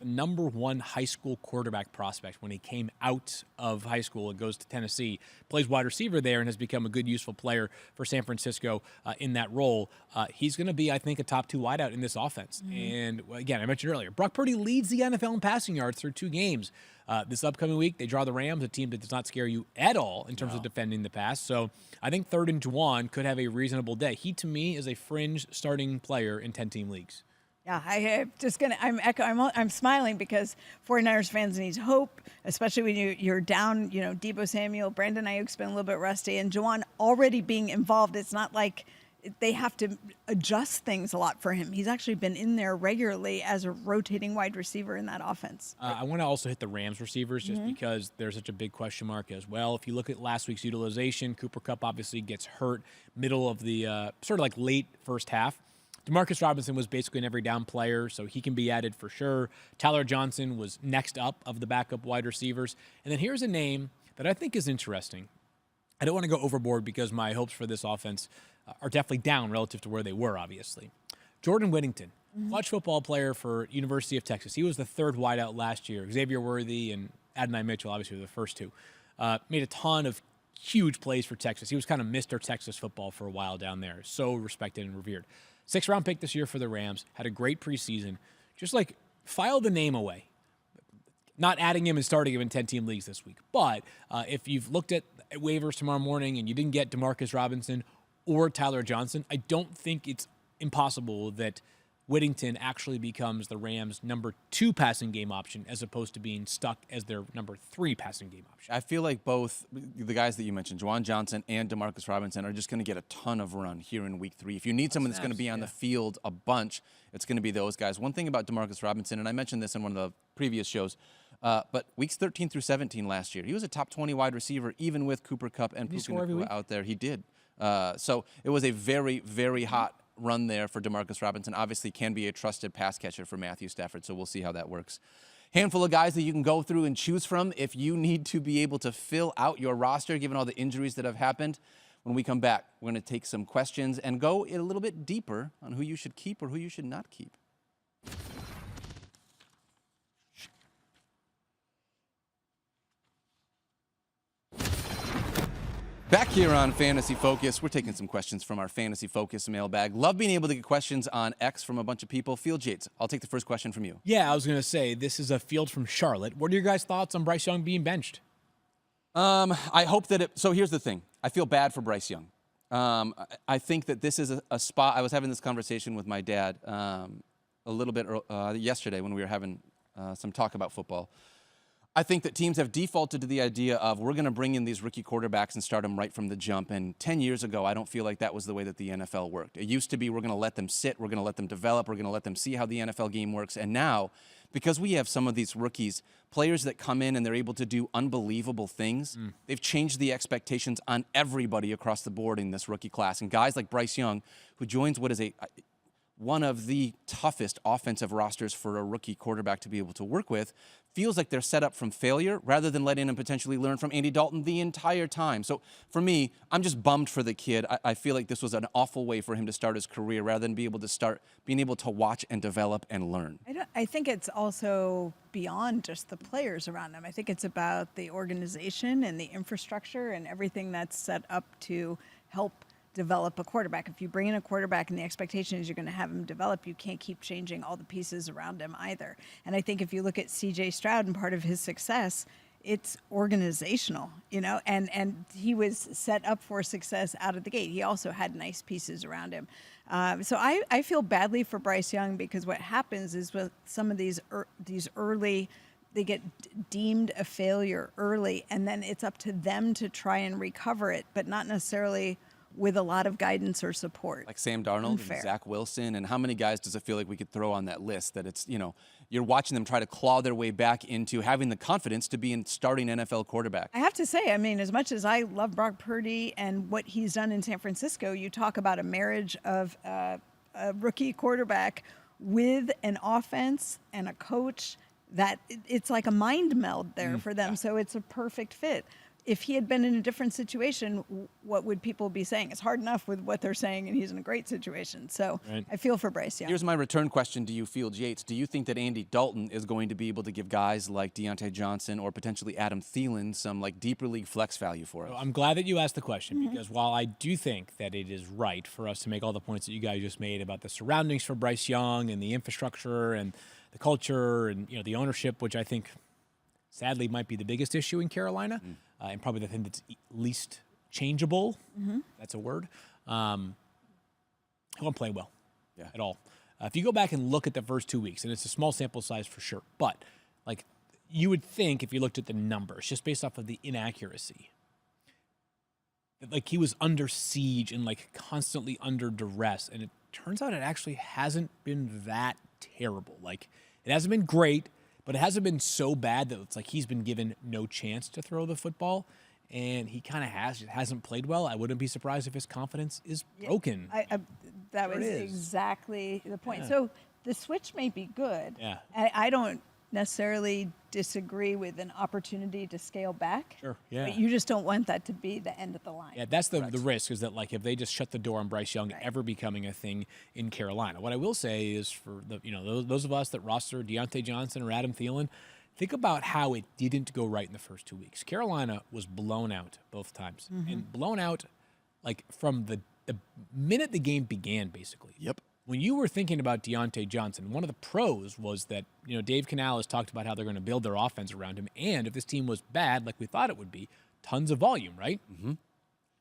number 1 high school quarterback prospect when he came out of high school and goes to Tennessee, plays wide receiver there, and has become a good, useful player for San Francisco in that role. He's going to be, I think, a top 2 wideout in this offense. And again, I mentioned earlier, Brock Purdy leads the NFL in passing yards through 2 games. This upcoming week, they draw the Rams, a team that does not scare you at all in terms of defending the pass. So I think third and Juwan could have a reasonable day. He, to me, is a fringe starting player in 10-team leagues. Yeah, I'm smiling because 49ers fans need hope, especially when you're down, Deebo Samuel, Brandon Ayuk's been a little bit rusty, and Juwan already being involved. It's not like they have to adjust things a lot for him. He's actually been in there regularly as a rotating wide receiver in that offense. I want to also hit the Rams receivers just because there's such a big question mark as well. If you look at last week's utilization, Cooper Kupp obviously gets hurt middle of the sort of like late first half. Demarcus Robinson was basically an every down player, so he can be added for sure. Tyler Johnson was next up of the backup wide receivers. And then here's a name that I think is interesting. I don't want to go overboard because my hopes for this offense are definitely down relative to where they were, obviously. Jordan Whittington, clutch football player for University of Texas. He was the 3rd wideout last year. Xavier Worthy and Adonai Mitchell, obviously, were the first 2. Made a ton of huge plays for Texas. He was kind of Mr. Texas football for a while down there. So respected and revered. 6th-round pick this year for the Rams. Had a great preseason. Just like file the name away. Not adding him and starting him in 10-team leagues this week. But if you've looked at waivers tomorrow morning and you didn't get Demarcus Robinson or Tyler Johnson, I don't think it's impossible that Whittington actually becomes the Rams' number 2 passing game option as opposed to being stuck as their number 3 passing game option. I feel like both the guys that you mentioned, Juwan Johnson and Demarcus Robinson, are just going to get a ton of run here in week 3. If you need someone that's going to be on the field a bunch, it's going to be those guys. One thing about Demarcus Robinson, and I mentioned this in one of the previous shows, but weeks 13 through 17 last year, he was a top 20 wide receiver, even with Cooper Kupp and Puka Nacua out there. He did. So it was a very, very hot run there for Demarcus Robinson. Obviously can be a trusted pass catcher for Matthew Stafford, so we'll see how that works. Handful of guys that you can go through and choose from if you need to be able to fill out your roster, given all the injuries that have happened. When we come back, we're going to take some questions and go a little bit deeper on who you should keep or who you should not keep. Back here on Fantasy Focus, we're taking some questions from our Fantasy Focus mailbag. Love being able to get questions on X from a bunch of people. Field Yates, I'll take the first question from you. Yeah, I was going to say, this is a Field from Charlotte. What are your guys' thoughts on Bryce Young being benched? I hope that so here's the thing. I feel bad for Bryce Young. I think that this is a spot. I was having this conversation with my dad a little bit yesterday when we were having some talk about football. I think that teams have defaulted to the idea of we're going to bring in these rookie quarterbacks and start them right from the jump. And 10 years ago, I don't feel like that was the way that the NFL worked. It used to be we're going to let them sit, we're going to let them develop, we're going to let them see how the NFL game works. And now because we have some of these rookies, players that come in and they're able to do unbelievable things. They've changed the expectations on everybody across the board in this rookie class. And guys like Bryce Young, who joins what is one of the toughest offensive rosters for a rookie quarterback to be able to work with, feels like they're set up from failure rather than letting him potentially learn from Andy Dalton the entire time. So for me, I'm just bummed for the kid. I feel like this was an awful way for him to start his career rather than being able to watch and develop and learn. I think it's also beyond just the players around him. I think it's about the organization and the infrastructure and everything that's set up to help develop a quarterback. If you bring in a quarterback and the expectation is you're going to have him develop, you can't keep changing all the pieces around him either. And I think if you look at C.J. Stroud and part of his success, it's organizational, and he was set up for success out of the gate. He also had nice pieces around him. So I feel badly for Bryce Young because what happens is with some of these early, they get deemed a failure early, and then it's up to them to try and recover it, but not necessarily with a lot of guidance or support. Like Sam Darnold and Zach Wilson. And how many guys does it feel like we could throw on that list that it's, you're watching them try to claw their way back into having the confidence to be a starting NFL quarterback? I have to say, as much as I love Brock Purdy and what he's done in San Francisco, you talk about a marriage of a rookie quarterback with an offense and a coach that it's like a mind meld there for them. Yeah. So it's a perfect fit. If he had been in a different situation, what would people be saying? It's hard enough with what they're saying, and he's in a great situation. So right. I feel for Bryce Young. Here's my return question to you, Fields Yates. Do you think that Andy Dalton is going to be able to give guys like Deontay Johnson or potentially Adam Thielen some deeper league flex value for us? Well, I'm glad that you asked the question because while I do think that it is right for us to make all the points that you guys just made about the surroundings for Bryce Young and the infrastructure and the culture and the ownership, which I think sadly might be the biggest issue in Carolina. And probably the thing that's least changeable. That's a word. He won't play well at all. If you go back and look at the first 2 weeks, and it's a small sample size for sure, but you would think if you looked at the numbers, just based off of the inaccuracy, that he was under siege and constantly under duress. And it turns out it actually hasn't been that terrible. It hasn't been great, but it hasn't been so bad that it's he's been given no chance to throw the football, and he kind of hasn't played well. I wouldn't be surprised if his confidence is broken. That was exactly the point. Yeah. So the switch may be good. Yeah. I don't necessarily disagree with an opportunity to scale back. Sure, yeah. But you just don't want that to be the end of the line. Yeah, that's the risk is that if they just shut the door on Bryce Young ever becoming a thing in Carolina. What I will say is for those of us that roster Deontay Johnson or Adam Thielen, think about how it didn't go right in the first 2 weeks. Carolina was blown out both times. And blown out from the minute the game began, basically. Yep. When you were thinking about Deontay Johnson, one of the pros was that, Dave Canales talked about how they're going to build their offense around him. And if this team was bad, like we thought it would be, tons of volume, right?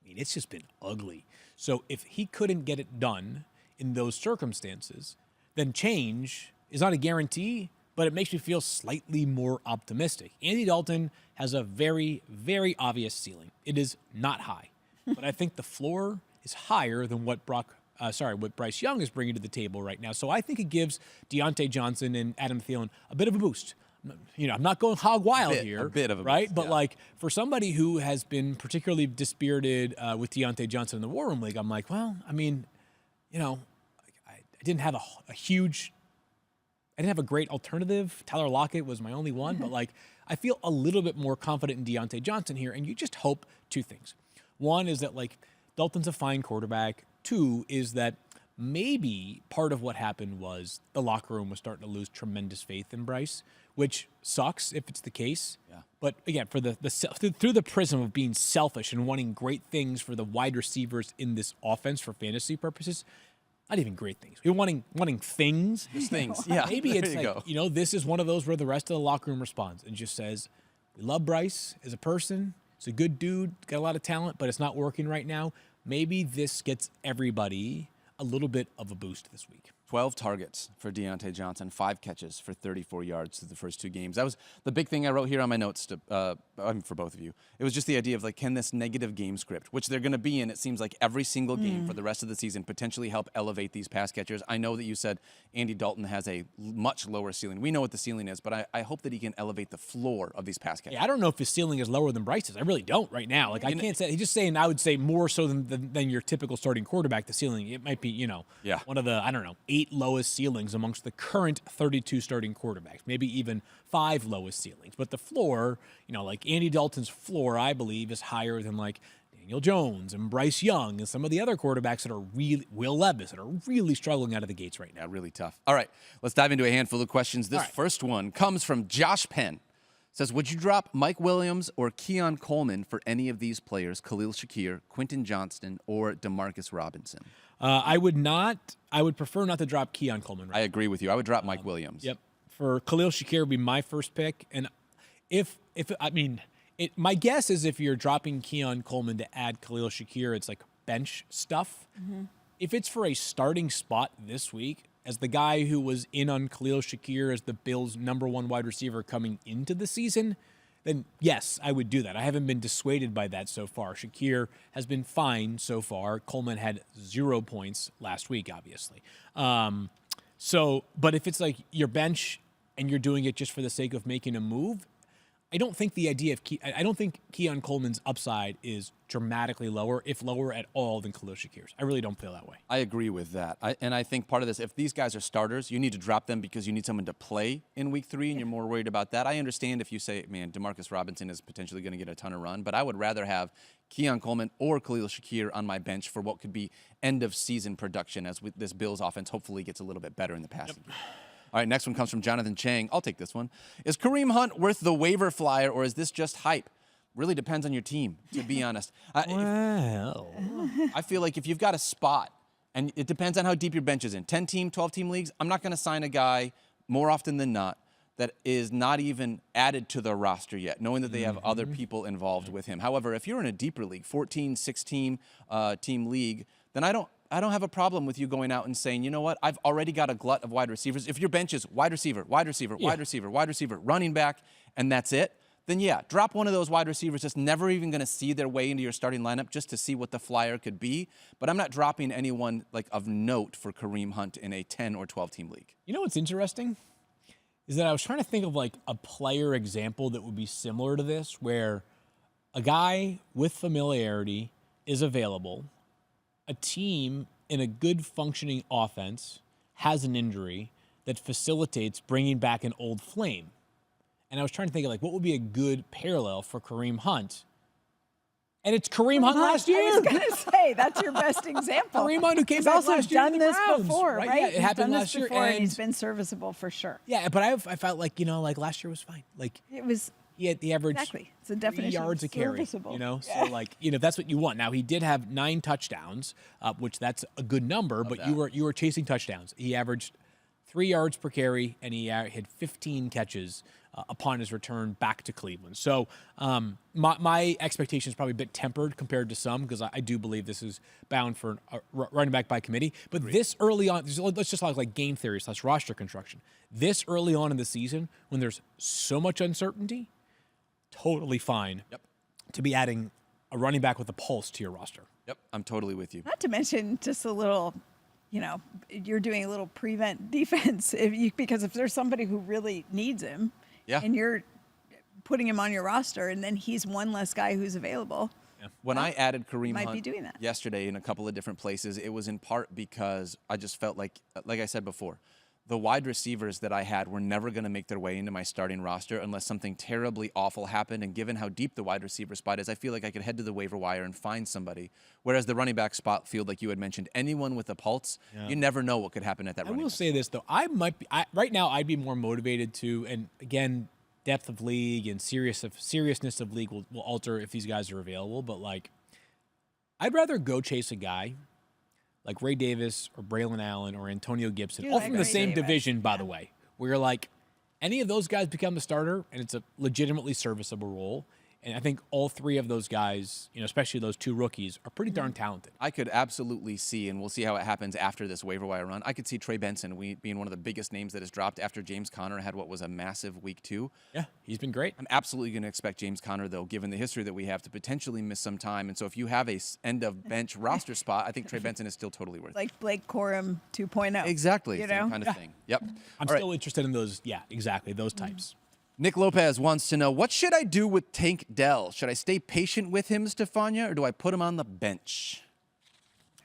It's just been ugly. So if he couldn't get it done in those circumstances, then change is not a guarantee, but it makes me feel slightly more optimistic. Andy Dalton has a very, very obvious ceiling. It is not high. But I think the floor is higher than what what Bryce Young is bringing to the table right now. So I think it gives Deontay Johnson and Adam Thielen a bit of a boost. I'm not going hog wild here. A bit of a right? boost, But for somebody who has been particularly dispirited with Deontay Johnson in the War Room League, I'm I didn't have I didn't have a great alternative. Tyler Lockett was my only one, but I feel a little bit more confident in Deontay Johnson here, and you just hope two things. One is that Dalton's a fine quarterback. Two is that maybe part of what happened was the locker room was starting to lose tremendous faith in Bryce, which sucks if it's the case. Yeah. But again, for through the prism of being selfish and wanting great things for the wide receivers in this offense for fantasy purposes, not even great things. We're wanting things. Just things. Yeah. Maybe it's this is one of those where the rest of the locker room responds and just says, we love Bryce as a person. He's a good dude, got a lot of talent, but it's not working right now. Maybe this gets everybody a little bit of a boost this week. 12 targets for Deontay Johnson, 5 catches for 34 yards through the first 2 games. That was the big thing I wrote here on my notes for both of you. It was just the idea of, like, can this negative game script, which they're going to be in, it seems like every single game for the rest of the season, potentially help elevate these pass catchers. I know that you said Andy Dalton has a much lower ceiling. We know what the ceiling is, but I hope that he can elevate the floor of these pass catchers. Yeah, I don't know if his ceiling is lower than Bryce's. I really don't right now. Like, I can't say. He's just saying, I would say more so than your typical starting quarterback, the ceiling. It might be, one of the, 8 lowest ceilings amongst the current 32 starting quarterbacks, maybe even 5 lowest ceilings. But the floor, like Andy Dalton's floor, I believe, is higher than like Daniel Jones and Bryce Young and some of the other quarterbacks that are really, Will Levis, that are really struggling out of the gates right now. Yeah, really tough. All right, let's dive into a handful of questions. This first one comes from Josh Penn. Says, would you drop Mike Williams or Keon Coleman for any of these players, Khalil Shakir, Quentin Johnston, or Demarcus Robinson? I would not. I would prefer not to drop Keon Coleman. I agree with you. I would drop Mike Williams. Yep. For Khalil Shakir would be my first pick. And my guess is if you're dropping Keon Coleman to add Khalil Shakir, it's like bench stuff. Mm-hmm. If it's for a starting spot this week, as the guy who was in on Khalil Shakir as the Bills' #1 wide receiver coming into the season, then yes, I would do that. I haven't been dissuaded by that so far. Shakir has been fine so far. Coleman had 0 points last week, obviously. But if it's like your bench and you're doing it just for the sake of making a move, I don't think the idea of I don't think Keon Coleman's upside is dramatically lower, if lower at all, than Khalil Shakir's. I really don't feel that way. I agree with that. I think part of this, if these guys are starters, you need to drop them because you need someone to play in week 3, and you're more worried about that. I understand if you say, man, Demarcus Robinson is potentially going to get a ton of run, but I would rather have Keon Coleman or Khalil Shakir on my bench for what could be end-of-season production as this Bills offense hopefully gets a little bit better in the passing game. All right, next one comes from Jonathan Chang. I'll take this one. Is Kareem Hunt worth the waiver flyer, or is this just hype? Really depends on your team, to be honest. I feel like if you've got a spot, and it depends on how deep your bench is in, 10-team, 12-team leagues, I'm not going to sign a guy more often than not that is not even added to the roster yet, knowing that they have other people involved with him. However, if you're in a deeper league, 14, 16 team league, then I don't have a problem with you going out and saying, you know what, I've already got a glut of wide receivers. If your bench is wide receiver, running back, and that's it, then yeah, drop one of those wide receivers that's never even going to see their way into your starting lineup just to see what the flyer could be. But I'm not dropping anyone like of note for Kareem Hunt in a 10 or 12-team league. You know what's interesting? Is that I was trying to think of like a player example that would be similar to this, where a guy with familiarity is available, a team in a good functioning offense has an injury that facilitates bringing back an old flame. And I was trying to think of like what would be a good parallel for Kareem Hunt. And it's Kareem Hunt last year. I was going to say, that's your best example. Kareem Hunt, who came back last year. He's also done this before, right? Yeah, it happened last year. And he's been serviceable for sure. Yeah, but I felt like, like last year was fine. Like it was. He had the average exactly. It's a definition 3 yards of a carry, So like, that's what you want. Now, he did have 9 touchdowns, which that's a good number, but you were chasing touchdowns. He averaged 3 yards per carry, and he had 15 catches upon his return back to Cleveland. So my expectation is probably a bit tempered compared to some, because I do believe this is bound for running back by committee. But this early on, let's just talk like game theory / roster construction. This early on in the season, when there's so much uncertainty, totally fine to be adding a running back with a pulse to your roster. Yep, I'm totally with you. Not to mention just a little, you're doing a little prevent defense because if there's somebody who really needs him and you're putting him on your roster and then he's one less guy who's available. Yeah. When I added Kareem Hunt be doing that yesterday in a couple of different places, it was in part because I just felt like I said before, the wide receivers that I had were never going to make their way into my starting roster unless something terribly awful happened. And given how deep the wide receiver spot is, I feel like I could head to the waiver wire and find somebody. Whereas the running back spot field, like you had mentioned, anyone with a pulse, you never know what could happen at that running back. I will say this, though. Right now, I'd be more motivated to, and again, depth of league and seriousness of league will alter if these guys are available. But, like, I'd rather go chase a guy like Ray Davis or Braylon Allen or Antonio Gibson, all from the same division, by the way, where you're like, any of those guys become a starter and it's a legitimately serviceable role, And I think all three of those guys, especially those two rookies, are pretty darn talented. I could absolutely see, and we'll see how it happens after this waiver wire run. I could see Trey Benson being one of the biggest names that has dropped after James Conner had what was a massive week 2. Yeah, he's been great. I'm absolutely going to expect James Conner, though, given the history that we have, to potentially miss some time. And so if you have a end-of-bench roster spot, I think Trey Benson is still totally worth it. Like Blake Corum 2.0. Exactly. Same kind of thing. Yep. I'm still interested in those, exactly, those types. Nick Lopez wants to know, what should I do with Tank Dell? Should I stay patient with him, Stephania, or do I put him on the bench?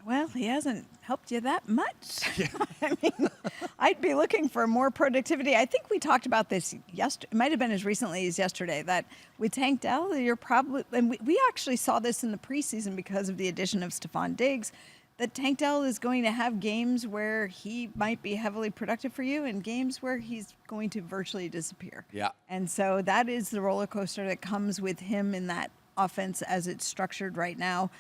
Well, he hasn't helped you that much. Yeah. I mean, I'd be looking for more productivity. I think we talked about this yesterday. It might have been as recently as yesterday, that with Tank Dell, you're probably, and we actually saw this in the preseason because of the addition of Stephon Diggs, that Tank Dell is going to have games where he might be heavily productive for you and games where he's going to virtually disappear. Yeah. And so that is the roller coaster that comes with him in that offense as it's structured right now.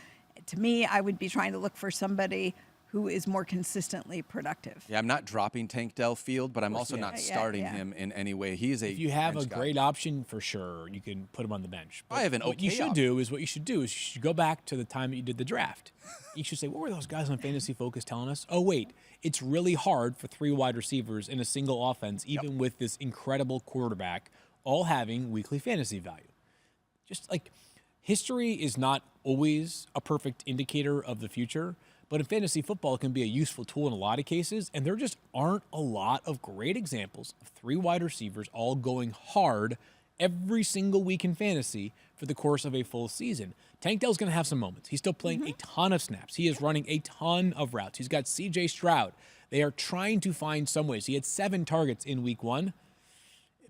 To me, I would be trying to look for somebody who is more consistently productive. Yeah, I'm not dropping Tank Dell Field, but I'm also not starting him in any way. He is a If you have a bench guy. great option, for sure, you can put him on the bench. But I have an what okay you should option. do is you should go back to the time that you did the draft. You should say, what were those guys on Fantasy Focus telling us? Oh, wait, it's really hard for 3 wide receivers in a single offense, even with this incredible quarterback, all having weekly fantasy value. Just like history is not always a perfect indicator of the future, but in fantasy football, it can be a useful tool in a lot of cases, and there just aren't a lot of great examples of 3 wide receivers all going hard every single week in fantasy for the course of a full season. Tank Dell's going to have some moments. He's still playing a ton of snaps. He is running a ton of routes. He's got C.J. Stroud. They are trying to find some ways. He had 7 targets in week 1,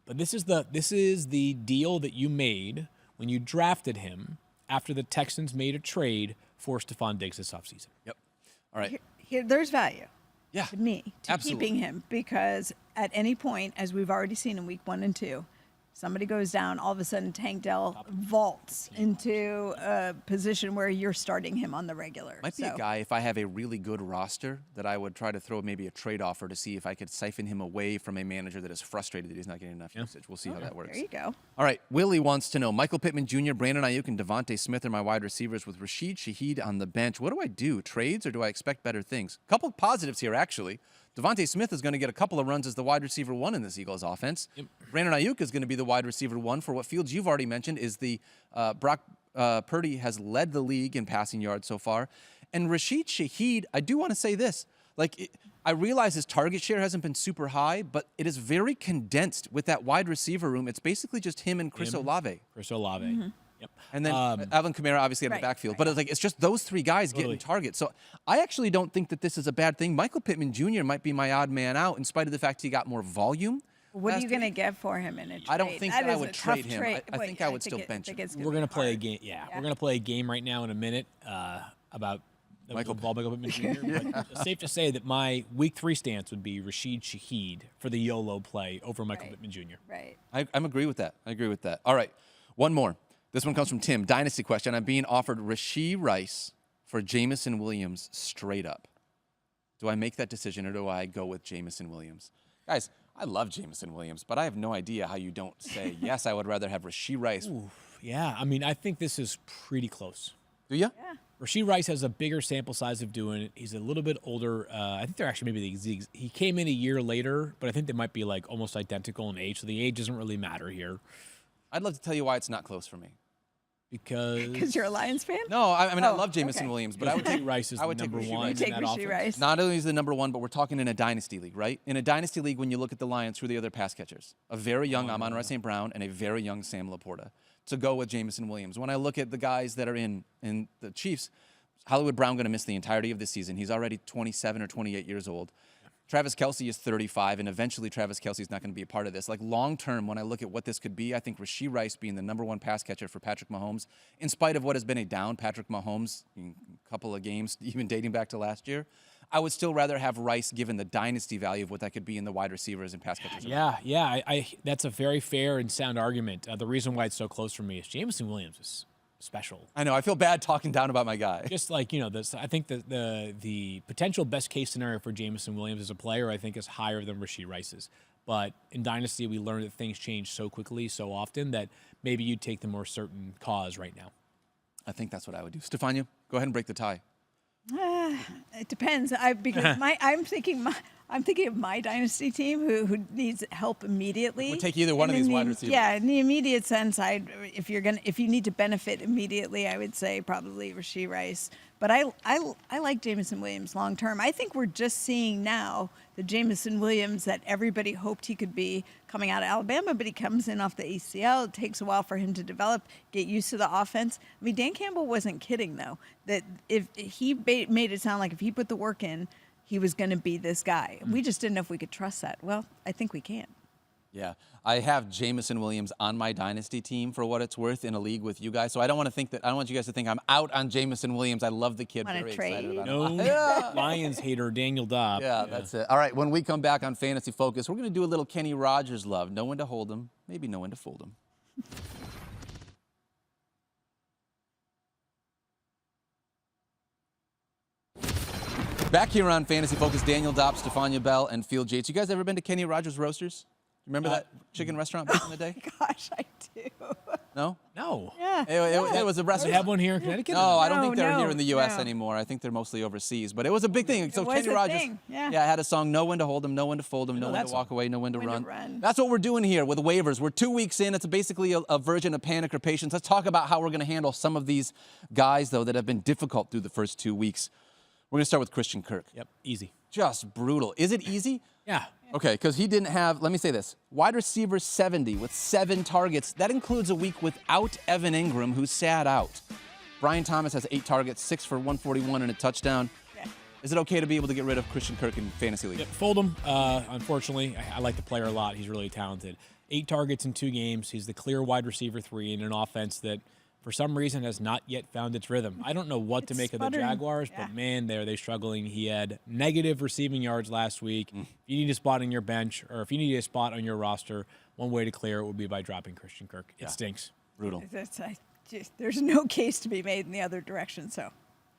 but this is the deal that you made when you drafted him after the Texans made a trade for Stephon Diggs this offseason. Yep. All right. Here, there's value to me to absolutely. keeping him, because at any point, as we've already seen in week 1 and 2, somebody goes down, all of a sudden Tank Dell vaults into a position where you're starting him on the regular. Might be a guy, if I have a really good roster, that I would try to throw maybe a trade offer to see if I could siphon him away from a manager that is frustrated that he's not getting enough usage. We'll see how that works. There you go. All right. Willie wants to know, Michael Pittman Jr., Brandon Ayuk, and Devontae Smith are my wide receivers with Rashid Shaheed on the bench. What do I do? Trades, or do I expect better things? A couple positives here, actually. Devontae Smith is going to get a couple of runs as the wide receiver 1 in this Eagles offense. Yep. Brandon Ayuk is going to be the wide receiver 1 for what Fields you've already mentioned is the Brock Purdy has led the league in passing yards so far. And Rashid Shaheed, I do want to say this. I realize his target share hasn't been super high, but it is very condensed with that wide receiver room. It's basically just him and Chris Olave. Chris Olave. Mm-hmm. Yep. And then Alvin Kamara obviously in the backfield. But it's just those 3 guys getting targets. So I actually don't think that this is a bad thing. Michael Pittman Jr. might be my odd man out in spite of the fact he got more volume. What are you going to get for him in a trade? I don't think that I would trade him. I think I would still bench him. We're going to play a game. Yeah, we're going to play a game right now in a minute about Michael Pittman Jr. But it's safe to say that my week 3 stance would be Rashid Shaheed for the YOLO play over Michael Pittman Jr. Right. I agree with that. All right, one more. This one comes from Tim. Dynasty question. I'm being offered Rashee Rice for Jameson Williams straight up. Do I make that decision, or do I go with Jameson Williams? Guys, I love Jameson Williams, but I have no idea how you don't say, yes, I would rather have Rashee Rice. Ooh, yeah, I mean, I think this is pretty close. Do you? Yeah. Rashee Rice has a bigger sample size of doing it. He's a little bit older. I think they're actually maybe he came in a year later, but I think they might be like almost identical in age, so the age doesn't really matter here. I'd love to tell you why it's not close for me. Because you're a Lions fan? No, I mean, I love Jameson Williams, but I would take Rice as number 1. You take Rashee Rice. Not only is the number 1, but we're talking in a dynasty league, right? In a dynasty league, when you look at the Lions, who are the other pass catchers? A very young Amon-Ra St. Brown and a very young Sam Laporta to go with Jameson Williams. When I look at the guys that are in the Chiefs, Hollywood Brown going to miss the entirety of this season. He's already 27 or 28 years old. Travis Kelce is 35, and eventually Travis Kelce is not going to be a part of this. Like long-term, when I look at what this could be, I think Rashee Rice being the number 1 pass catcher for Patrick Mahomes, in spite of what has been a down Patrick Mahomes in a couple of games, even dating back to last year, I would still rather have Rice given the dynasty value of what that could be in the wide receivers and pass catchers. Yeah, that's a very fair and sound argument. The reason why it's so close for me is Jameson Williams is special. I know. I feel bad talking down about my guy. Just like, I think the potential best case scenario for Jameson Williams as a player, I think, is higher than Rashee Rice's. But in Dynasty, we learned that things change so quickly, so often, that maybe you take the more certain cause right now. I think that's what I would do. Stephania, go ahead and break the tie. It depends. Because I'm thinking of my dynasty team who needs help immediately. We'll take either one of these wide receivers. Yeah, in the immediate sense, if you need to benefit immediately, I would say probably Rashee Rice. But I like Jameson Williams long term. I think we're just seeing now the Jameson Williams that everybody hoped he could be coming out of Alabama, but he comes in off the ACL. It takes a while for him to develop, get used to the offense. I mean, Dan Campbell wasn't kidding, though, that if he made it sound like if he put the work in, he was going to be this guy. We just didn't know if we could trust that. Well, I think we can. Yeah, I have Jameson Williams on my dynasty team for what it's worth in a league with you guys. So I don't want you guys to think I'm out on Jameson Williams. I love the kid. Very excited about him. No Lions hater Daniel Dopp. Yeah, that's it. All right, when we come back on Fantasy Focus, we're going to do a little Kenny Rogers love. Know when to hold him, maybe know when to fold him. Back here on Fantasy Focus, Daniel Dopp, Stephania Bell, and Field Yates. You guys ever been to Kenny Rogers Roasters? Remember that chicken restaurant back in the day? Gosh, I do. No? No. Yeah. It was a Do restaurant. we have one here in Connecticut? No, I don't think they're No, here in the U.S. no. anymore. I think they're mostly overseas. But it was a big thing. So was Kenny a Rogers, thing, yeah. I had a song, Know When to Hold 'Em, Know When to Fold 'Em, Know When to Walk Away, Know When to Run. That's what we're doing here with waivers. We're 2 weeks in. It's basically a version of Panic or Patience. Let's talk about how we're going to handle some of these guys, though, that have been difficult through the first 2 weeks. We're going to start with Christian Kirk. Yep, easy. Just brutal. Is it easy? Yeah. Okay, because he didn't have, let me say this, wide receiver 70 with 7 targets. That includes a week without Evan Ingram, who sat out. Brian Thomas has 8 targets, 6 for 141 and a touchdown. Yeah. Is it okay to be able to get rid of Christian Kirk in Fantasy League? Yep, fold him. Unfortunately, I like the player a lot. He's really talented. 8 targets in 2 games. He's the clear wide receiver 3 in an offense that, for some reason, has not yet found its rhythm. I don't know what to make of the Jaguars, but man, they're struggling. He had negative receiving yards last week. If you need a spot on your bench, or if you need a spot on your roster, one way to clear it would be by dropping Christian Kirk. It stinks. Brutal. There's no case to be made in the other direction, so.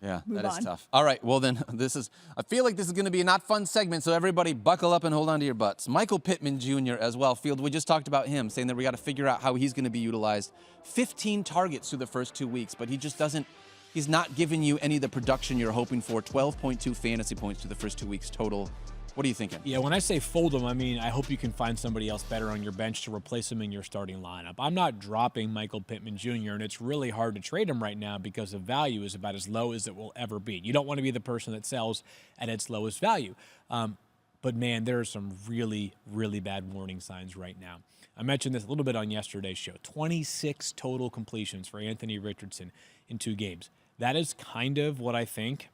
Yeah, Move that is on. tough. All right, well then, I feel like this is going to be a not fun segment, so everybody buckle up and hold on to your butts. Michael Pittman Jr. as well. Field, we just talked about him, saying that we got to figure out how he's going to be utilized. 15 targets through the first 2 weeks, but he's not giving you any of the production you're hoping for. 12.2 fantasy points through the first 2 weeks total. What are you thinking? Yeah, when I say fold him, I mean I hope you can find somebody else better on your bench to replace him in your starting lineup. I'm not dropping Michael Pittman Jr., and it's really hard to trade him right now because the value is about as low as it will ever be. You don't want to be the person that sells at its lowest value. But, man, there are some really, really bad warning signs right now. I mentioned this a little bit on yesterday's show. 26 total completions for Anthony Richardson in 2 games. That is kind of what I think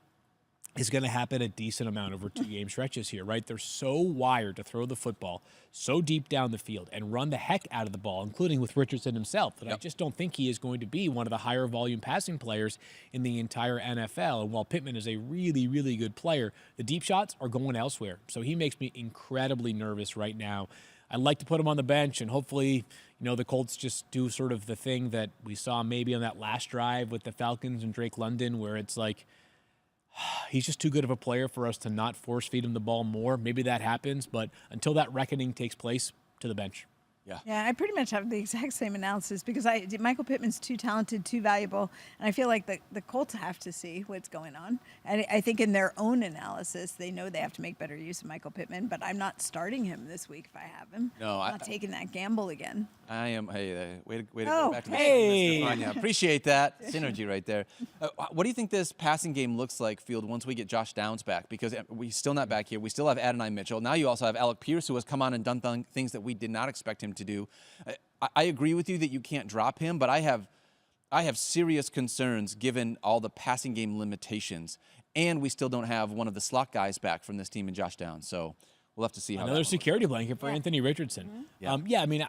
is going to happen a decent amount over 2 game stretches here, right? They're so wired to throw the football so deep down the field and run the heck out of the ball, including with Richardson himself, that I just don't think he is going to be one of the higher volume passing players in the entire NFL. And while Pittman is a really, really good player, the deep shots are going elsewhere. So he makes me incredibly nervous right now. I'd like to put him on the bench, and hopefully, the Colts just do sort of the thing that we saw maybe on that last drive with the Falcons and Drake London, where it's like, he's just too good of a player for us to not force feed him the ball more. Maybe that happens, but until that reckoning takes place, to the bench. Yeah, I pretty much have the exact same analysis because Michael Pittman's too talented, too valuable, and I feel like the Colts have to see what's going on. And I think in their own analysis, they know they have to make better use of Michael Pittman, but I'm not starting him this week if I have him. No, I'm not taking that gamble again. I am. Hey, way to Oh, go back to the hey. Stephania. Appreciate that synergy right there. What do you think this passing game looks like, Field, once we get Josh Downs back? Because we're still not back here. We still have Adonai Mitchell. Now you also have Alec Pierce, who has come on and done things that we did not expect him to do. I agree with you that you can't drop him, but I have serious concerns given all the passing game limitations, and we still don't have one of the slot guys back from this team in Josh Downs. So we'll have to see how another security blanket for Anthony Richardson. Mm-hmm.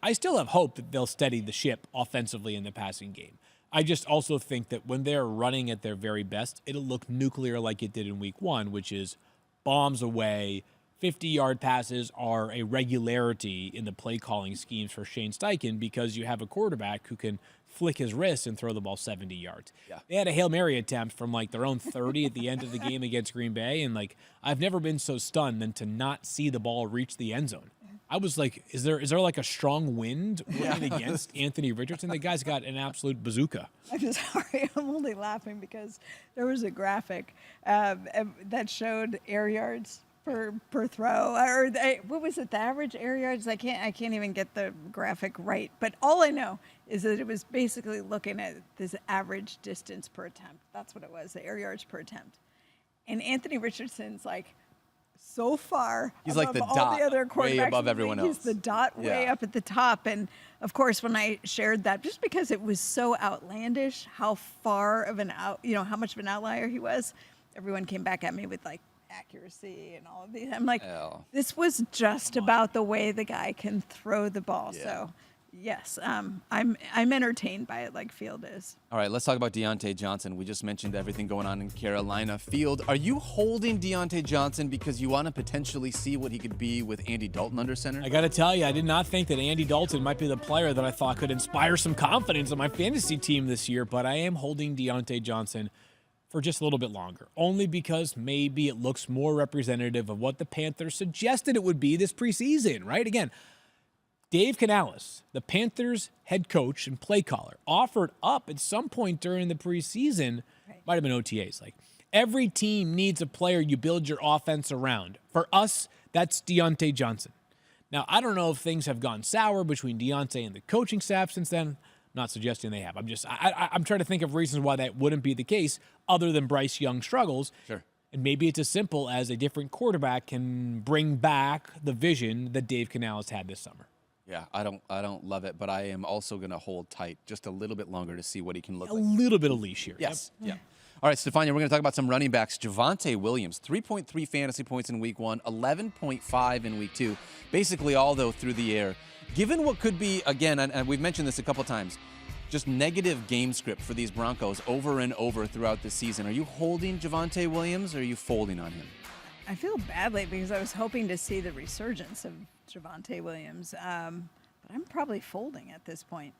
I still have hope that they'll steady the ship offensively in the passing game. I just also think that when they're running at their very best, it'll look nuclear like it did in week 1, which is bombs away. 50-yard passes are a regularity in the play calling schemes for Shane Steichen because you have a quarterback who can flick his wrist and throw the ball 70 yards. Yeah. They had a Hail Mary attempt from their own 30 at the end of the game against Green Bay, and I've never been so stunned than to not see the ball reach the end zone. I was like, is there like a strong wind working against Anthony Richardson? The guy's got an absolute bazooka. I'm just sorry. I'm only laughing because there was a graphic that showed air yards per throw, or what was it? The average air yards. I can't even get the graphic right. But all I know is that it was basically looking at this average distance per attempt. That's what it was. The air yards per attempt. And Anthony Richardson's like so far he's above like the all dot, the other way quarterbacks above everyone else. He's the dot way up at the top. And of course, when I shared that, just because it was so outlandish, how far of an how much of an outlier he was, everyone came back at me with like accuracy and all of these. I'm like, this was just about the way the guy can throw the ball. Yeah. So. Yes, I'm entertained by it like Field is. All right, let's talk about Deontay Johnson. We just mentioned everything going on in Carolina. Field, are you holding Deontay Johnson because you want to potentially see what he could be with Andy Dalton under center? I got to tell you, I did not think that Andy Dalton might be the player that I thought could inspire some confidence on my fantasy team this year, but I am holding Deontay Johnson for just a little bit longer, only because maybe it looks more representative of what the Panthers suggested it would be this preseason, right? Again, Dave Canales, the Panthers head coach and play caller, offered up at some point during the preseason, might have been OTAs, like, every team needs a player you build your offense around. For us, that's Deontay Johnson. Now, I don't know if things have gone sour between Deontay and the coaching staff since then. I'm not suggesting they have. I'm trying to think of reasons why that wouldn't be the case other than Bryce Young struggles. Sure. And maybe it's as simple as a different quarterback can bring back the vision that Dave Canales had this summer. Yeah, I don't love it, but I am also going to hold tight just a little bit longer to see what he can look like. A little bit of leash here. Yes. Yep. Yeah. All right, Stephania, we're going to talk about some running backs. Javonte Williams, 3.3 fantasy points in week 1, 11.5 in week 2. Basically all, though, through the air. Given what could be, again, and we've mentioned this a couple times, just negative game script for these Broncos over and over throughout the season. Are you holding Javonte Williams or are you folding on him? I feel badly because I was hoping to see the resurgence of Javonte Williams, but I'm probably folding at this point.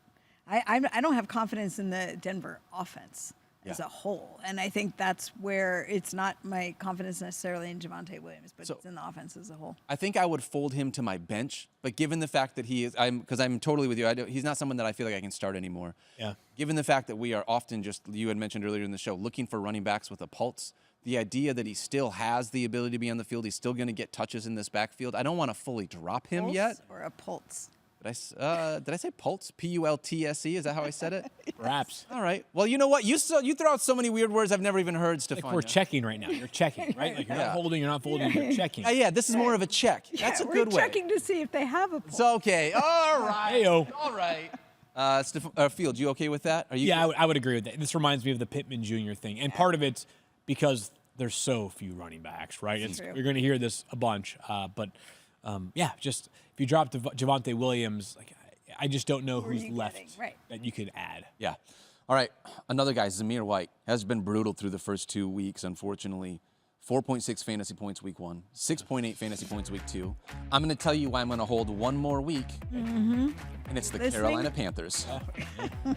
I don't have confidence in the Denver offense as a whole, and I think that's where it's not my confidence necessarily in Javonte Williams, but it's in the offense as a whole. I think I would fold him to my bench, but given the fact that he is, because I'm totally with you, he's not someone that I feel like I can start anymore. Yeah. Given the fact that we are often just, you had mentioned earlier in the show, looking for running backs with a pulse, the idea that he still has the ability to be on the field, he's still going to get touches in this backfield. I don't want to fully drop him yet. Or a pulse? Did I say pulse? P-U-L-T-S-E? Is that how I said it? Perhaps. All right. Well, you know what? You throw out so many weird words I've never even heard, Stephania. Like we're checking right now. You're checking, right? Like you're not holding, you're not folding, you're checking. Yeah, this is more of a check. That's a good way. We're checking to see if they have a pulse. It's okay. All right. Hey-o. All right. Field, you okay with that? Are you? Yeah, I would agree with that. This reminds me of the Pittman Jr. thing. And part of it's because there's so few running backs, right? You're going to hear this a bunch. Just if you drop Javonte Williams, like I just don't know who's left that you could add. Yeah. All right. Another guy, Zamir White, has been brutal through the first 2 weeks, unfortunately. 4.6 fantasy points week 1, 6.8 fantasy points week 2. I'm going to tell you why I'm going to hold one more week, and it's the Carolina Panthers.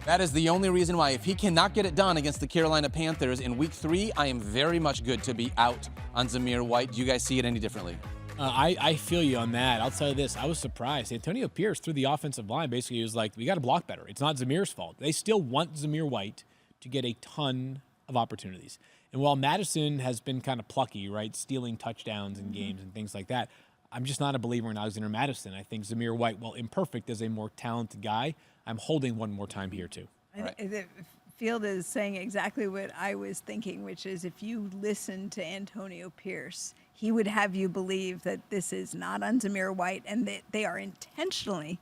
That is the only reason why. If he cannot get it done against the Carolina Panthers in week 3, I am very much good to be out on Zamir White. Do you guys see it any differently? I feel you on that. I'll tell you this. I was surprised. Antonio Pierce, through the offensive line, basically was like, we got to block better. It's not Zamir's fault. They still want Zamir White to get a ton of opportunities. And while Madison has been kind of plucky, right, stealing touchdowns in games and things like that, I'm just not a believer in Alexander Madison. I think Zamir White, while imperfect, is a more talented guy. I'm holding one more time here, too. Right. The Field is saying exactly what I was thinking, which is if you listen to Antonio Pierce, he would have you believe that this is not on Zamir White and that they are intentionally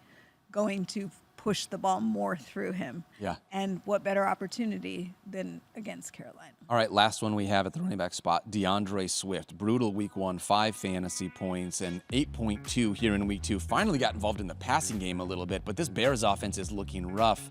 going to push the ball more through him. Yeah. And what better opportunity than against Carolina? All right, last one we have at the running back spot, DeAndre Swift. Brutal week 1, 5 fantasy points and 8.2 here in week 2. Finally got involved in the passing game a little bit, but this Bears offense is looking rough.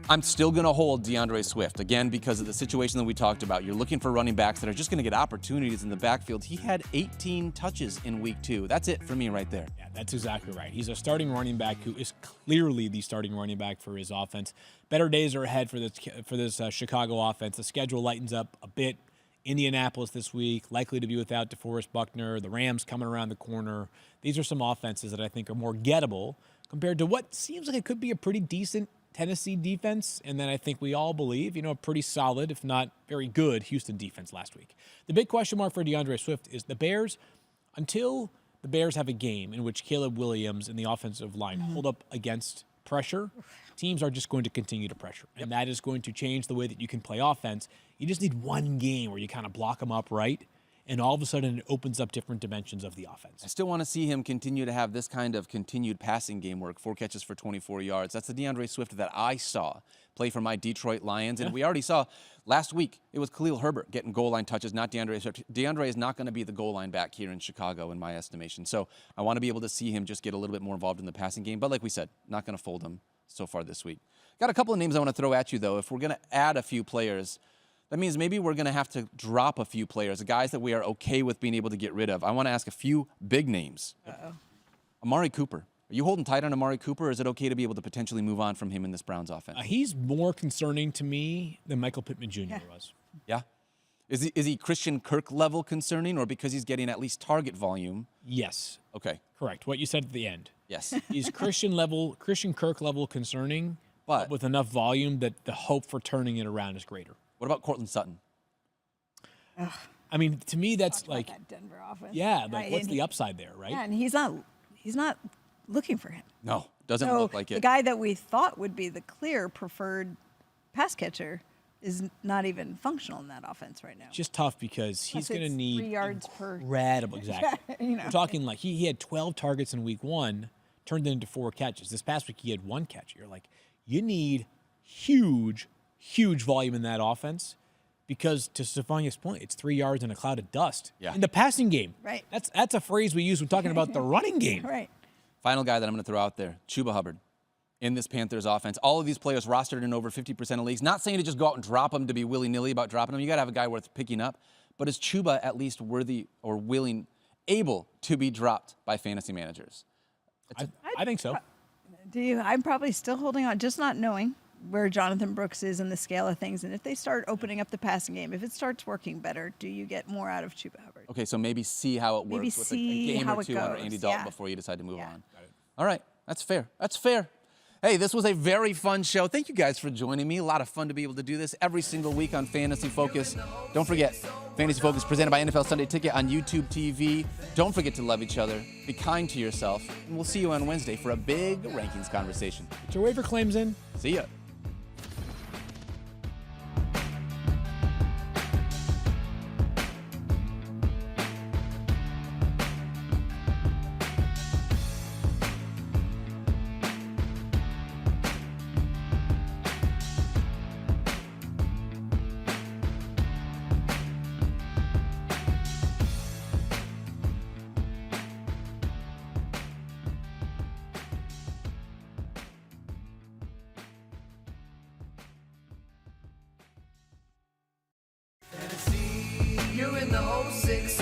I'm still going to hold DeAndre Swift, again, because of the situation that we talked about. You're looking for running backs that are just going to get opportunities in the backfield. He had 18 touches in week 2. That's it for me right there. Yeah, that's exactly right. He's a starting running back who is clearly the starting running back for his offense. Better days are ahead for this Chicago offense. The schedule lightens up a bit Indianapolis this week, likely to be without DeForest Buckner. The Rams coming around the corner. These are some offenses that I think are more gettable compared to what seems like it could be a pretty decent Tennessee defense, and then I think we all believe, a pretty solid, if not very good, Houston defense last week. The big question mark for DeAndre Swift is the Bears, until the Bears have a game in which Caleb Williams and the offensive line hold up against pressure, teams are just going to continue to pressure, and that is going to change the way that you can play offense. You just need one game where you kind of block them up right, and all of a sudden it opens up different dimensions of the offense. I still want to see him continue to have this kind of continued passing game work, 4 catches for 24 yards. That's the DeAndre Swift that I saw play for my Detroit Lions. And we already saw last week, it was Khalil Herbert getting goal line touches, not DeAndre Swift. DeAndre is not going to be the goal line back here in Chicago, in my estimation. So I want to be able to see him just get a little bit more involved in the passing game. But like we said, not going to fold him so far this week. Got a couple of names I want to throw at you, though. If we're going to add a few players, that means maybe we're going to have to drop a few players, guys that we are okay with being able to get rid of. I want to ask a few big names. Amari Cooper. Are you holding tight on Amari Cooper, or is it okay to be able to potentially move on from him in this Browns offense? He's more concerning to me than Michael Pittman Jr. was. Yeah? Is he Christian Kirk level concerning, or because he's getting at least target volume? Yes. Okay. Correct. What you said at the end. Yes. He's Christian Kirk level concerning, but with enough volume that the hope for turning it around is greater. What about Courtland Sutton? I mean, to me, that's like that Denver offense. Yeah, like what's the upside there, right? Yeah, and he's not looking for him. No, doesn't So look like it. the guy that we thought would be the clear preferred pass catcher is not even functional in that offense right now. Just tough because he's going to it's need 3 yards per. incredible. Exactly. You know. We're talking like he had 12 targets in week 1, turned it into 4 catches. This past week he had 1 catch. You're like, you need huge volume in that offense. Because to Stephania's point, it's 3 yards in a cloud of dust. Yeah. In the passing game. Right. That's a phrase we use when talking about the running game. Right. Final guy that I'm going to throw out there, Chuba Hubbard, in this Panthers offense. All of these players rostered in over 50% of leagues. Not saying to just go out and drop them to be willy-nilly about dropping them. You got to have a guy worth picking up. But is Chuba at least worthy or able to be dropped by fantasy managers? I think so. I'm probably still holding on, just not knowing where Jonathan Brooks is in the scale of things. And if they start opening up the passing game, if it starts working better, do you get more out of Chuba Hubbard? Okay, so maybe see how it works with a game or two under Andy Dalton before you decide to move on. All right, that's fair. That's fair. Hey, this was a very fun show. Thank you guys for joining me. A lot of fun to be able to do this every single week on Fantasy Focus. Don't forget, Fantasy Focus presented by NFL Sunday Ticket on YouTube TV. Don't forget to love each other. Be kind to yourself. And we'll see you on Wednesday for a big rankings conversation. Get your waiver claims in. See ya. You're in the 06